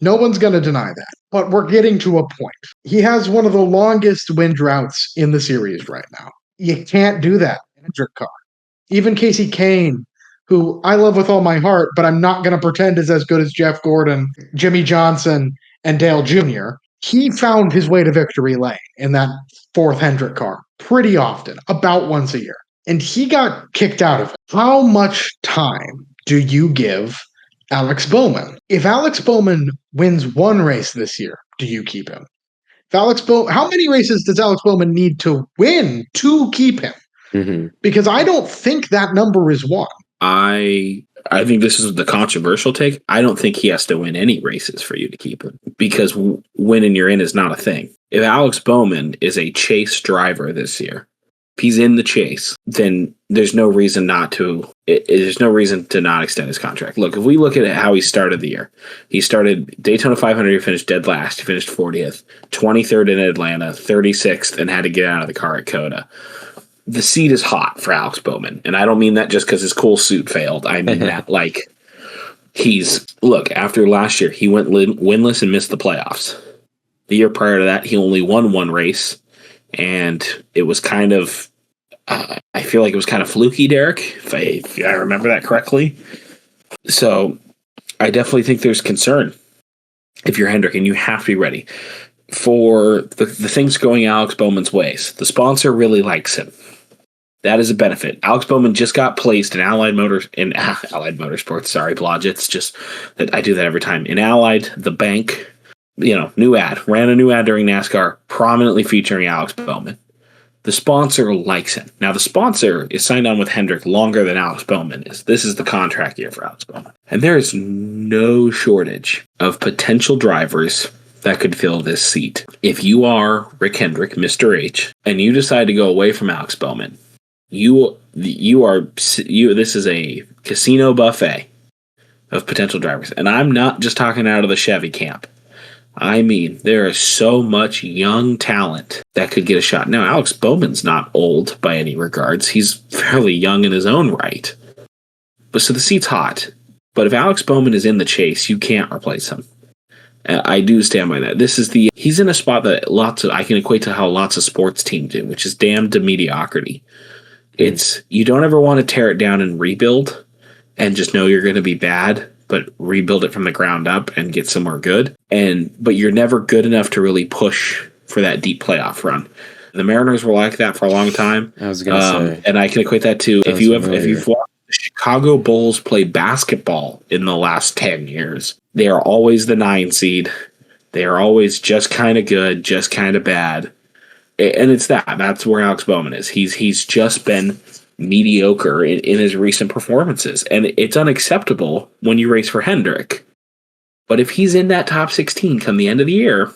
No one's going to deny that. But we're getting to a point. He has one of the longest win droughts in the series right now. You can't do that in a Hendrick car. Even Casey Kane, who I love with all my heart, but I'm not going to pretend is as good as Jeff Gordon, Jimmy Johnson, and Dale Jr., he found his way to victory lane in that fourth Hendrick car pretty often, about once a year. And he got kicked out of it. How much time do you give Alex Bowman? If Alex Bowman wins one race this year, do you keep him? How many races does Alex Bowman need to win to keep him? Mm-hmm. Because I don't think that number is one. I think this is the controversial take. I don't think he has to win any races for you to keep him, because winning you're in is not a thing. If Alex Bowman is a chase driver this year, if he's in the chase, then there's no reason not to. There's no reason to not extend his contract. Look, if we look at how he started the year, he started Daytona 500. He finished dead last. He finished 40th, 23rd in Atlanta, 36th, and had to get out of the car at COTA. The seat is hot for Alex Bowman, and I don't mean that just because his cool suit failed. I mean that after last year, he went winless and missed the playoffs. The year prior to that, he only won one race. And it was kind of, I feel like it was kind of fluky, Derek, if I remember that correctly. So I definitely think there's concern if you're Hendrick, and you have to be ready for the things going Alex Bowman's ways. The sponsor really likes him. That is a benefit. Alex Bowman just got placed in Allied Motorsports. Sorry, Blodgett's just that I do that every time. In Allied, the bank. New ad. Ran a new ad during NASCAR, prominently featuring Alex Bowman. The sponsor likes him. Now, the sponsor is signed on with Hendrick longer than Alex Bowman is. This is the contract year for Alex Bowman. And there is no shortage of potential drivers that could fill this seat. If you are Rick Hendrick, Mr. H, and you decide to go away from Alex Bowman, this is a casino buffet of potential drivers. And I'm not just talking out of the Chevy camp. I mean, there is so much young talent that could get a shot. Now, Alex Bowman's not old by any regards. He's fairly young in his own right. But so the seat's hot. But if Alex Bowman is in the chase, you can't replace him. I do stand by that. He's in a spot that I can equate to how lots of sports teams do, which is damned to mediocrity. It's, you don't ever want to tear it down and rebuild and just know you're going to be bad, but rebuild it from the ground up and get somewhere good. But you're never good enough to really push for that deep playoff run. The Mariners were like that for a long time. I was going to say. And I can equate that to, if you've watched the Chicago Bulls play basketball in the last 10 years, they are always the 9 seed. They are always just kind of good, just kind of bad. And it's that's where Alex Bowman is. He's just been mediocre in his recent performances. And it's unacceptable when you race for Hendrick. But if he's in that top 16 come the end of the year,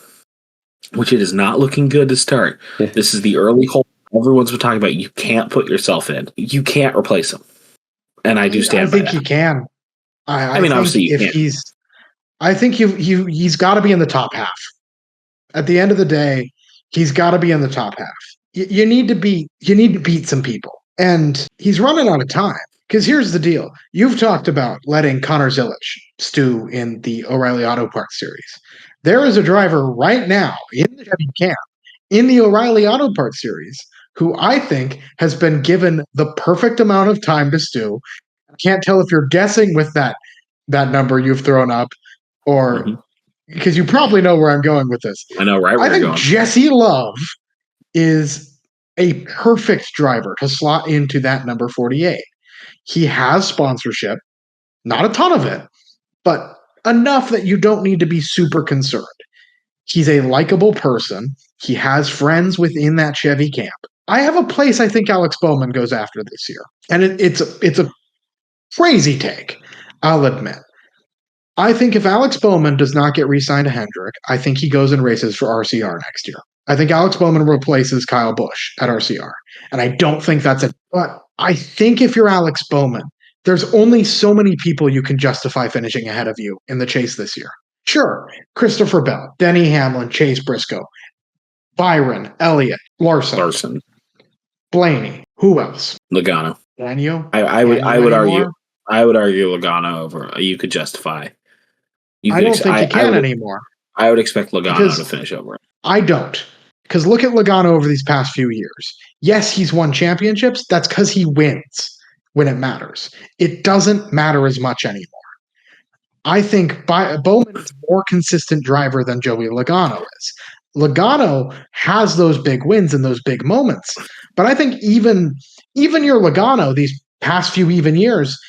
which it is not looking good to start, this is the early hole everyone's been talking about. You can't put yourself in. You can't replace him. And I do stand by that. I think he can. I mean, obviously you can. I think he's got to be in the top half. At the end of the day, he's got to be in the top half. You need to beat some people, and he's running out of time. Because here's the deal: you've talked about letting Connor Zilic stew in the O'Reilly Auto Parts Series. There is a driver right now in the Chevy camp in the O'Reilly Auto Parts Series who I think has been given the perfect amount of time to stew. I can't tell if you're guessing with that number you've thrown up, or because you probably know where I'm going with this. I know, right? I think Jesse Love is a perfect driver to slot into that number 48. He has sponsorship, not a ton of it, but enough that you don't need to be super concerned. He's a likable person. He has friends within that Chevy camp. I have a place I think Alex Bowman goes after this year. And it's a crazy take, I'll admit. I think if Alex Bowman does not get re-signed to Hendrick, I think he goes and races for RCR next year. I think Alex Bowman replaces Kyle Busch at RCR. And I don't think that's it. But I think if you're Alex Bowman, there's only so many people you can justify finishing ahead of you in the chase this year. Sure, Christopher Bell, Denny Hamlin, Chase Briscoe, Byron, Elliott, Larson, Blaney. Who else? Logano. Daniel? I would argue Logano over. You could justify. I don't think you can anymore. I would expect Logano to finish over. I don't. Because look at Logano over these past few years. Yes, he's won championships. That's because he wins when it matters. It doesn't matter as much anymore. I think Bowman is a more consistent driver than Joey Logano is. Logano has those big wins and those big moments. But I think even your Logano, these past few even years,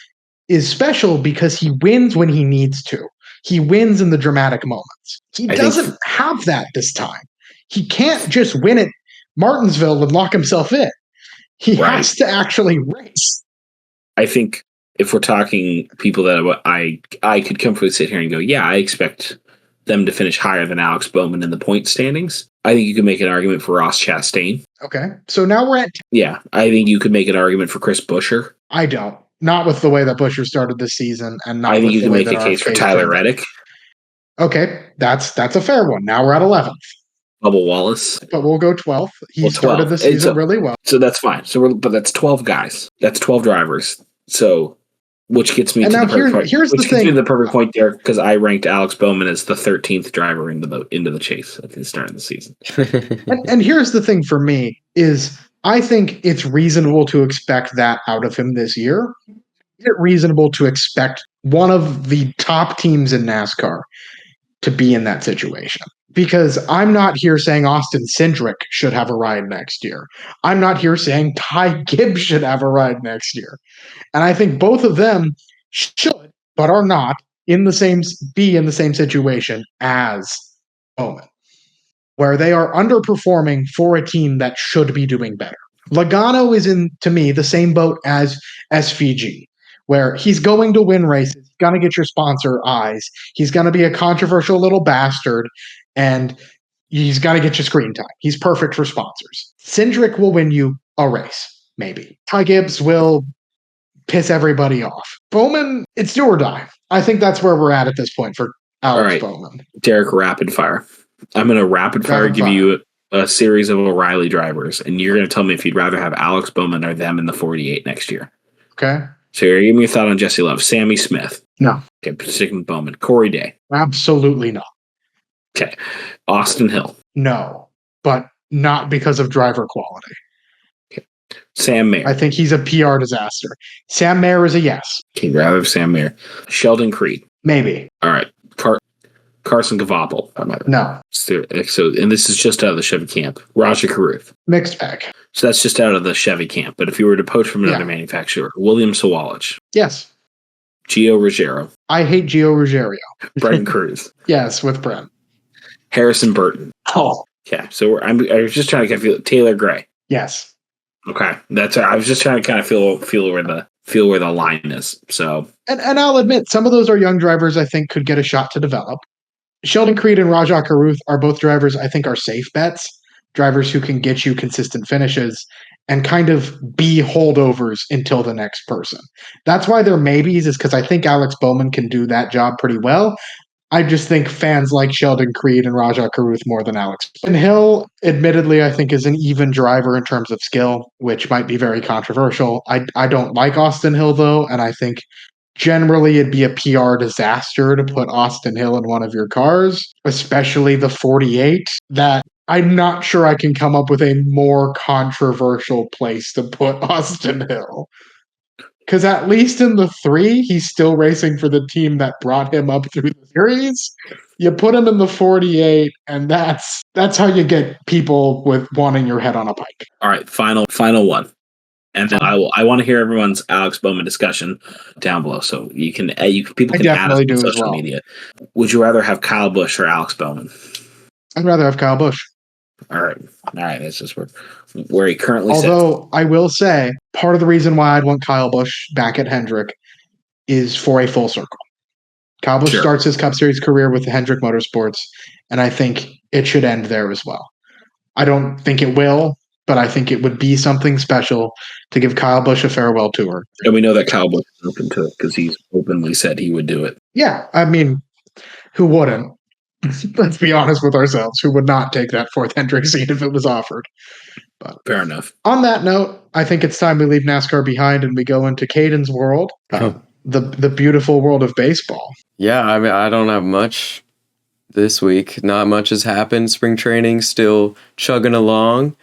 is special because he wins when he needs to. He wins in the dramatic moments. He doesn't have that this time. He can't just win at Martinsville and lock himself in. He has to actually race. I think if we're talking people that I could comfortably sit here and go, yeah, I expect them to finish higher than Alex Bowman in the point standings. I think you could make an argument for Ross Chastain. Okay. So now we're at... Yeah. I think you could make an argument for Chris Buescher. I don't. Not with the way that Buescher started this season. And not I think with you the can way make a case for Tyler Reddick. Okay. That's a fair one. Now we're at 11th. Bubba Wallace. But we'll go 12th. He started the season really well. So that's fine. But that's 12 guys. That's 12 drivers. So... Which gets me to the perfect point. Here's the thing. Gets me to the perfect point there because I ranked Alex Bowman as the 13th driver into the chase at the start of the season. and here's the thing for me is I think it's reasonable to expect that out of him this year. Is it reasonable to expect one of the top teams in NASCAR to be in that situation? Because I'm not here saying Austin Cindric should have a ride next year. I'm not here saying Ty Gibbs should have a ride next year. And I think both of them should, but are not, be in the same situation as Bowman, where they are underperforming for a team that should be doing better. Logano is in, to me, the same boat as SVG, where he's going to win races, he's going to get your sponsor eyes, he's going to be a controversial little bastard, and he's got to get you screen time. He's perfect for sponsors. Cindric will win you a race, maybe. Ty Gibbs will piss everybody off. Bowman, it's do or die. I think that's where we're at this point for Alex Bowman. Derek, rapid fire. I'm going to rapid fire give you a series of O'Reilly drivers, and you're going to tell me if you'd rather have Alex Bowman or them in the 48 next year. Okay. So you're giving me a thought on Jesse Love. Sammy Smith. No. Okay, sticking with Bowman. Corey Day. Absolutely not. Okay. Austin Hill. No, but not because of driver quality. Okay. Sam Mayer. I think he's a PR disaster. Sam Mayer is a yes. Okay, rather have Sam Mayer. Sheldon Creed. Maybe. All right. Carson Cavapel. No. So, and this is just out of the Chevy camp. Raja Caruth. Mixed bag. So that's just out of the Chevy camp. But if you were to poach from another manufacturer, William Sawalich. Yes. Gio Ruggiero. I hate Gio Ruggiero. Brendan Cruz. Yes, with Brent. Harrison Burton. Oh. Okay, so I was just trying to kind of feel Taylor Gray. Yes. Okay, I was just trying to kind of feel where the line is. So, and I'll admit some of those are young drivers I think could get a shot to develop. Sheldon Creed and Raja Caruth are both drivers I think are safe bets, drivers who can get you consistent finishes and kind of be holdovers until the next person. That's why they're maybes, is because I think Alex Bowman can do that job pretty well. I just think fans like Sheldon Creed and Raja Caruth more than Alex. And Hill, admittedly, I think is an even driver in terms of skill, which might be very controversial. I don't like Austin Hill, though, and I think generally it'd be a PR disaster to put Austin Hill in one of your cars, especially the 48, that I'm not sure I can come up with a more controversial place to put Austin Hill. Because at least in the 3, he's still racing for the team that brought him up through the series. You put him in the 48, and that's how you get people with wanting your head on a pike. All right, final one. And then I want to hear everyone's Alex Bowman discussion down below, so people can add us on social media. Would you rather have Kyle Busch or Alex Bowman? I'd rather have Kyle Busch. All right. That's just where he currently sits. Although I will say, part of the reason why I'd want Kyle Busch back at Hendrick is for a full circle. Kyle Busch starts his Cup Series career with the Hendrick Motorsports, and I think it should end there as well. I don't think it will, but I think it would be something special to give Kyle Busch a farewell tour. And we know that Kyle Busch is open to it because he's openly said he would do it. Yeah, I mean, who wouldn't? Let's be honest with ourselves. Who would not take that 4th Hendrick seat if it was offered? But fair enough. On that note, I think it's time we leave NASCAR behind and we go into Caden's world, the beautiful world of baseball. Yeah, I mean, I don't have much this week. Not much has happened. Spring training still chugging along.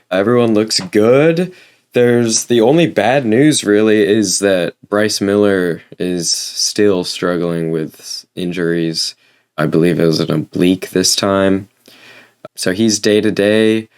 Everyone looks good. There's the only bad news really is that Bryce Miller is still struggling with injuries. I believe it was an oblique this time. So he's day-to-day,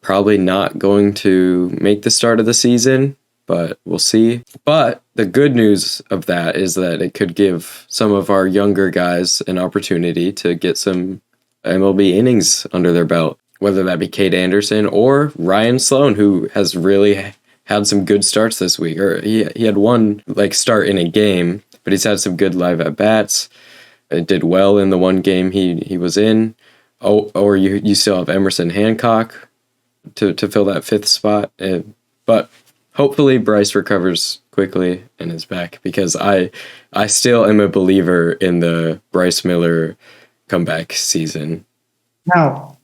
probably not going to make the start of the season, but we'll see. But the good news of that is that it could give some of our younger guys an opportunity to get some MLB innings under their belt, whether that be Cade Anderson or Ryan Sloan, who has really had some good starts this week. Or he had one start in a game, but he's had some good live at-bats. It did well in the one game he was in. Or you still have Emerson Hancock to fill that 5th spot. But hopefully Bryce recovers quickly and is back, because I still am a believer in the Bryce Miller comeback season. Now,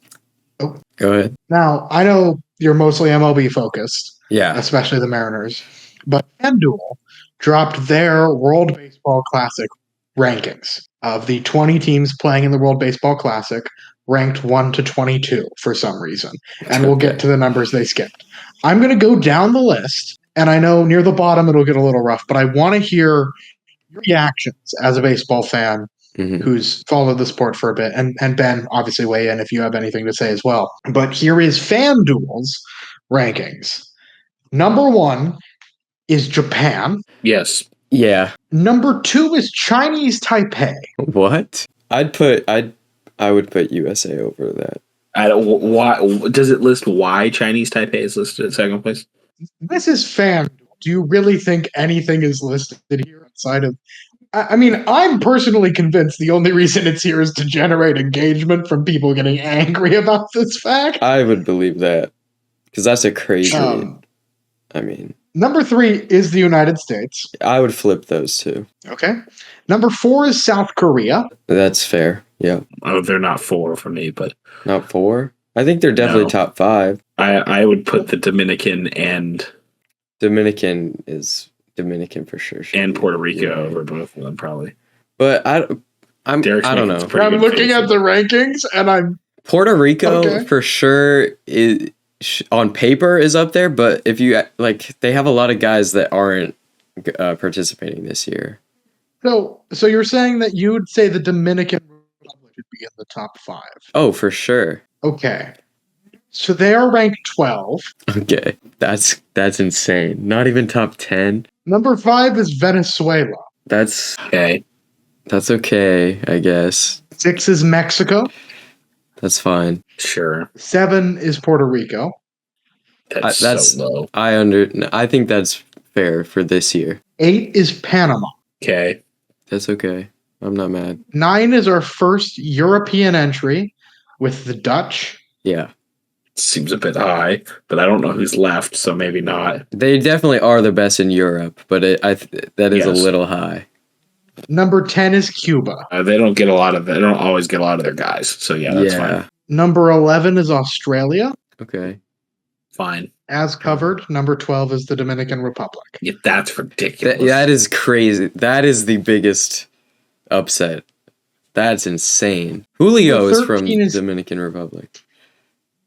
go ahead. Now, I know you're mostly MLB focused. Yeah. Especially the Mariners. But FanDuel dropped their World Baseball Classic rankings of the 20 teams playing in the World Baseball Classic, ranked 1 to 22 for some reason. And we'll get to the numbers they skipped. I'm going to go down the list, and I know near the bottom it'll get a little rough, but I want to hear your reactions as a baseball fan who's followed the sport for a bit. And Ben, obviously weigh in if you have anything to say as well. But here is FanDuel's rankings. Number 1 is Japan. Yes. Yeah. Number 2 is Chinese Taipei. What? I would put USA over that. Why does it list why Chinese Taipei is listed at 2nd place? This is FanDuel. Do you really think anything is listed here outside of? I mean, I'm personally convinced the only reason it's here is to generate engagement from people getting angry about this fact. I would believe that, because that's a crazy. I mean, Number 3 is the United States. I would flip those two. Okay. Number 4 is South Korea. That's fair. Yeah. Oh, they're not 4 for me, but Not 4? I think they're definitely top 5. I would put the Dominican and Dominican is Dominican for sure. And Puerto Rico over both of them, probably. But I don't know. I'm looking at the rankings, and I'm Puerto Rico for sure is on paper is up there, but if you they have a lot of guys that aren't participating this year. So you're saying that you would say the Dominican Republic should be in the top 5? Oh, for sure. Okay. So they are ranked 12. Okay. That's insane. Not even top 10. Number 5 is Venezuela. That's okay. That's okay, I guess. 6 is Mexico. That's fine. Sure. 7 is Puerto Rico. That's so low. I think that's fair for this year. 8 is Panama. Okay. That's okay. I'm not mad. 9 is our first European entry with the Dutch. Yeah. Seems a bit high, but I don't know who's left, so maybe not. They definitely are the best in Europe, but that is a little high. Number 10 is Cuba. They don't always get a lot of their guys, so that's fine. Number 11 is Australia. Okay. Fine. As covered. Number 12 is the Dominican Republic. Yeah, that's ridiculous. That is crazy. That is the biggest upset. That's insane. Julio is from the Dominican Republic.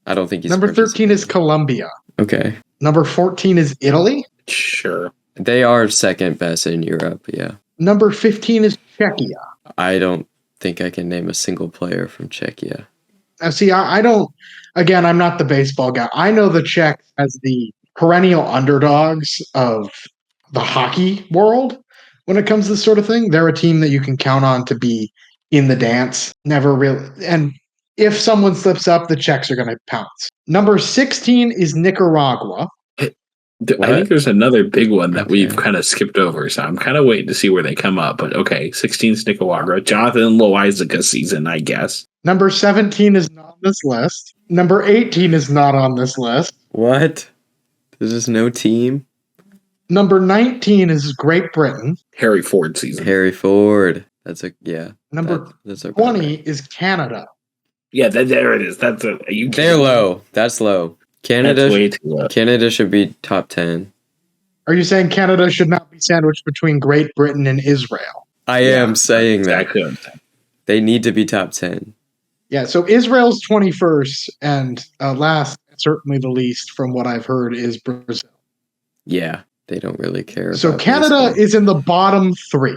I don't think he's Number 13 is Colombia. Okay. Number 14 is Italy. Sure. They are second best in Europe, yeah. Number 15 is Czechia. I don't think I can name a single player from Czechia. See, I don't. Again, I'm not the baseball guy. I know the Czechs as the perennial underdogs of the hockey world when it comes to this sort of thing. They're a team that you can count on to be in the dance. Never really. And if someone slips up, the Czechs are going to pounce. Number 16 is Nicaragua. I think there's another big one that we've kind of skipped over, so I'm kind of waiting to see where they come up. But 16 is Nicaragua. Jonathan Loizaga season, I guess. Number 17 is not on this list. Number 18 is not on this list. What? There's just no team? Number 19 is Great Britain. Harry Ford season. Harry Ford. Number 20 is Canada. Yeah, there it is. They're low. That's low. Canada, that's way too low. Canada should be top 10. Are you saying Canada should not be sandwiched between Great Britain and Israel? I am saying exactly that. They need to be top 10. Yeah, so Israel's 21st, and last, certainly the least, from what I've heard, is Brazil. Yeah, they don't really care. So Canada is in the bottom 3.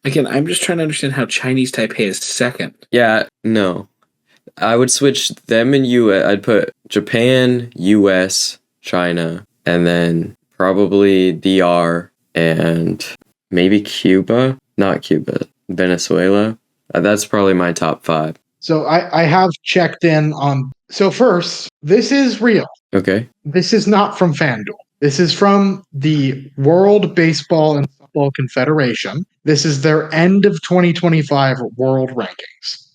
Again, I'm just trying to understand how Chinese Taipei is second. Yeah, no. I would switch them and I'd put Japan, US, China, and then probably DR and maybe Cuba. Not Cuba. Venezuela. That's probably my top 5. So I have checked in on... So first, this is real. Okay. This is not from FanDuel. This is from the World Baseball and Softball Confederation. This is their end of 2025 world rankings.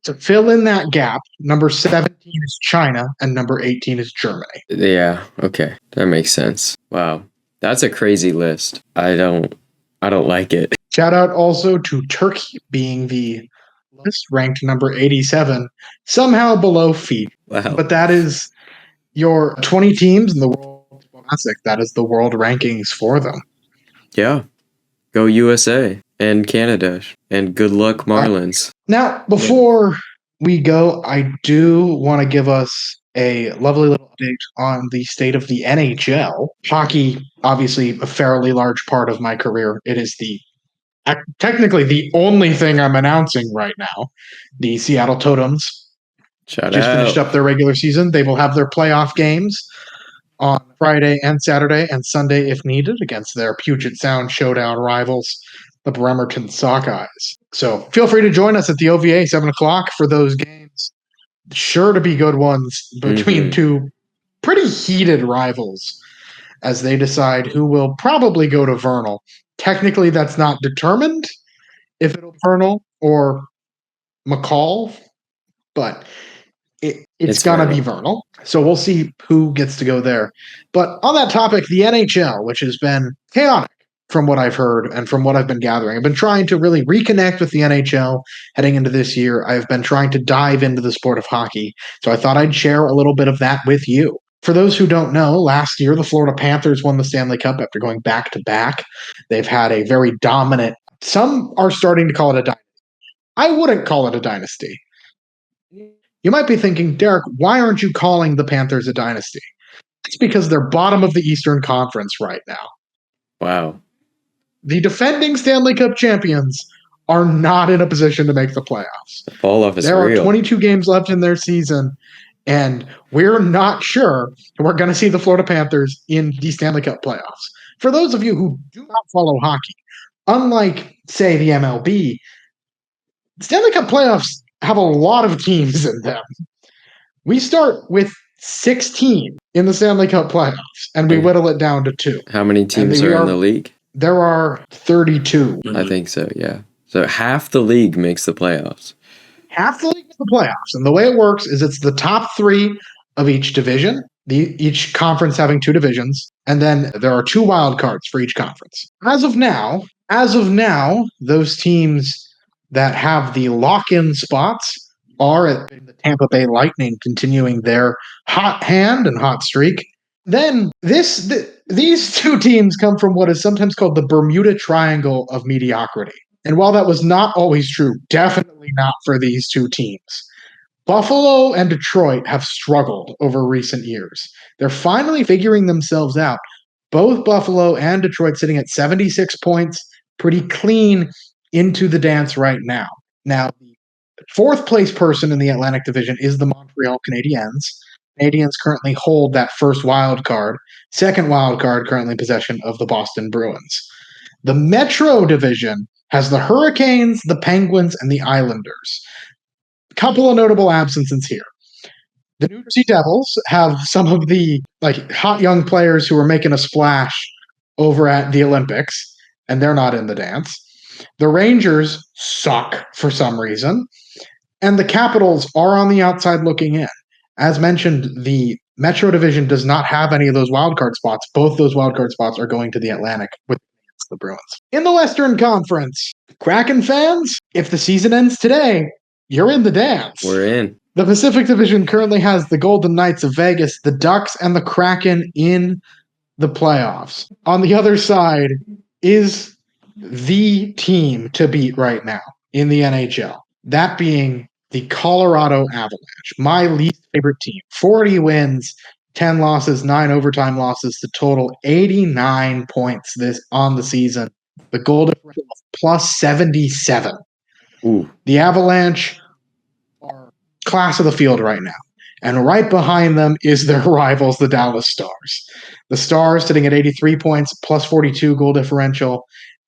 To fill in that gap, number 17 is China and number 18 is Germany. Yeah, okay. That makes sense. Wow. That's a crazy list. I don't like it. Shout out also to Turkey being the list ranked number 87, somehow below Fiji. Wow. But that is your 20 teams in the World Classic. That is the world rankings for them. Yeah. Go USA and Canada and good luck Marlins. Now, before we go, I do want to give us a lovely little update on the state of the NHL. Hockey, obviously a fairly large part of my career. It is technically the only thing I'm announcing right now. The Seattle Totems just finished up their regular season. They will have their playoff games on Friday and Saturday and Sunday if needed against their Puget Sound showdown rivals, the Bremerton Sockeyes. So feel free to join us at the OVA 7 o'clock for those games. Sure to be good ones between two pretty heated rivals as they decide who will probably go to Vernal. Technically, that's not determined if it'll Vernal or McCall, but it's going to be Vernal. So we'll see who gets to go there. But on that topic, the NHL, which has been chaotic from what I've heard and from what I've been gathering, I've been trying to really reconnect with the NHL heading into this year. I've been trying to dive into the sport of hockey. So I thought I'd share a little bit of that with you. For those who don't know, last year the Florida Panthers won the Stanley Cup after going back to back. They've had a very dominant, some are starting to call it a dynasty. I wouldn't call it a dynasty. You might be thinking, Derek, why aren't you calling the Panthers a dynasty? It's because they're bottom of the Eastern Conference right now. Wow. The defending Stanley Cup champions are not in a position to make the playoffs. The fall off is real. There are 22 games left in their season, and we're not sure we're going to see the Florida Panthers in the Stanley Cup playoffs. For those of you who do not follow hockey, unlike, say, the MLB, Stanley Cup playoffs have a lot of teams in them. We start with 16 in the Stanley Cup playoffs, and we whittle it down to 2. How many teams are in the league? There are 32. I think so, yeah. So half the league makes the playoffs. Half the league makes the playoffs. And the way it works is it's the top 3 of each division, each conference having 2 divisions, and then there are 2 wild cards for each conference. As of now, those teams that have the lock-in spots are the Tampa Bay Lightning, continuing their hot hand and hot streak. Then these 2 teams come from what is sometimes called the Bermuda Triangle of mediocrity. And while that was not always true, definitely not for these 2 teams, Buffalo and Detroit have struggled over recent years. They're finally figuring themselves out. Both Buffalo and Detroit sitting at 76 points, pretty clean into the dance right now. Now, the 4th place person in the Atlantic Division is the Montreal Canadiens. Canadiens currently hold that first wild card. Second wild card currently in possession of the Boston Bruins. The Metro Division has the Hurricanes, the Penguins, and the Islanders. A couple of notable absences here. The New Jersey Devils have some of the hot young players who are making a splash over at the Olympics, and they're not in the dance. The Rangers suck for some reason, and the Capitals are on the outside looking in. As mentioned, the Metro Division does not have any of those wildcard spots. Both those wildcard spots are going to the Atlantic with the Bruins. In the Western Conference, Kraken fans, if the season ends today, you're in the dance. We're in. The Pacific Division currently has the Golden Knights of Vegas, the Ducks, and the Kraken in the playoffs. On the other side is the team to beat right now in the NHL. That being the Colorado Avalanche, my least favorite team. 40 wins, 10 losses, 9 overtime losses to total 89 points on the season. The goal differential of plus 77. Ooh. The Avalanche are class of the field right now. And right behind them is their rivals, the Dallas Stars. The Stars sitting at 83 points, plus 42 goal differential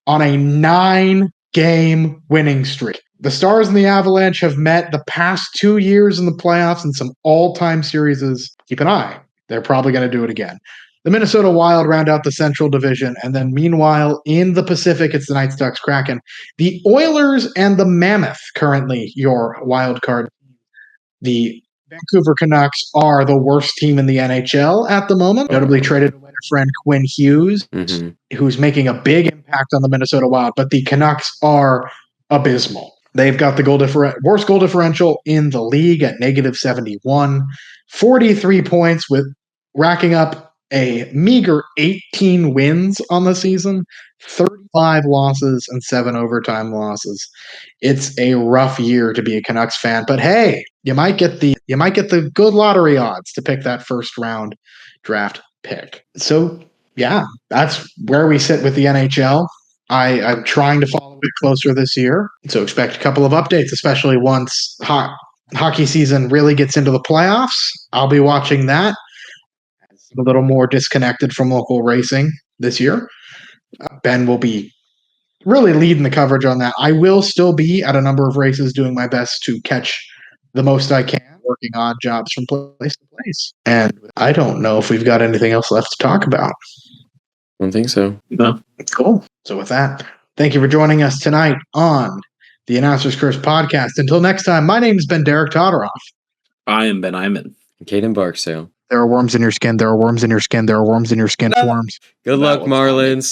on a 9-game winning streak. The Stars and the Avalanche have met the past 2 years in the playoffs in some all-time series. Keep an eye. They're probably going to do it again. The Minnesota Wild round out the Central Division, and then meanwhile, in the Pacific, it's the Knights, Ducks, Kraken. The Oilers and the Mammoth, currently your wild card. The Vancouver Canucks are the worst team in the NHL at the moment. Notably traded away their friend Quinn Hughes, who's making a big impact on the Minnesota Wild, but the Canucks are abysmal. They've got the worst goal differential in the league at negative 71, 43 points with racking up a meager 18 wins on the season, 35 losses and 7 overtime losses. It's a rough year to be a Canucks fan, but hey, you might get the good lottery odds to pick that first round draft pick. So yeah, that's where we sit with the NHL. I'm trying to follow it closer this year, so expect a couple of updates, especially once hockey season really gets into the playoffs. I'll be watching that. A little more disconnected from local racing this year. Ben will be really leading the coverage on that. I will still be at a number of races doing my best to catch the most I can, working odd jobs from place to place. And I don't know if we've got anything else left to talk about. I don't think so. No. Cool. So with that, thank you for joining us tonight on the Announcer's Curse podcast. Until next time, my name has been Derek Todoroff. I am Ben Iman. Caden Barksdale. There are worms in your skin. There are worms in your skin. There are worms in your skin. Worms. Good luck, Marlins.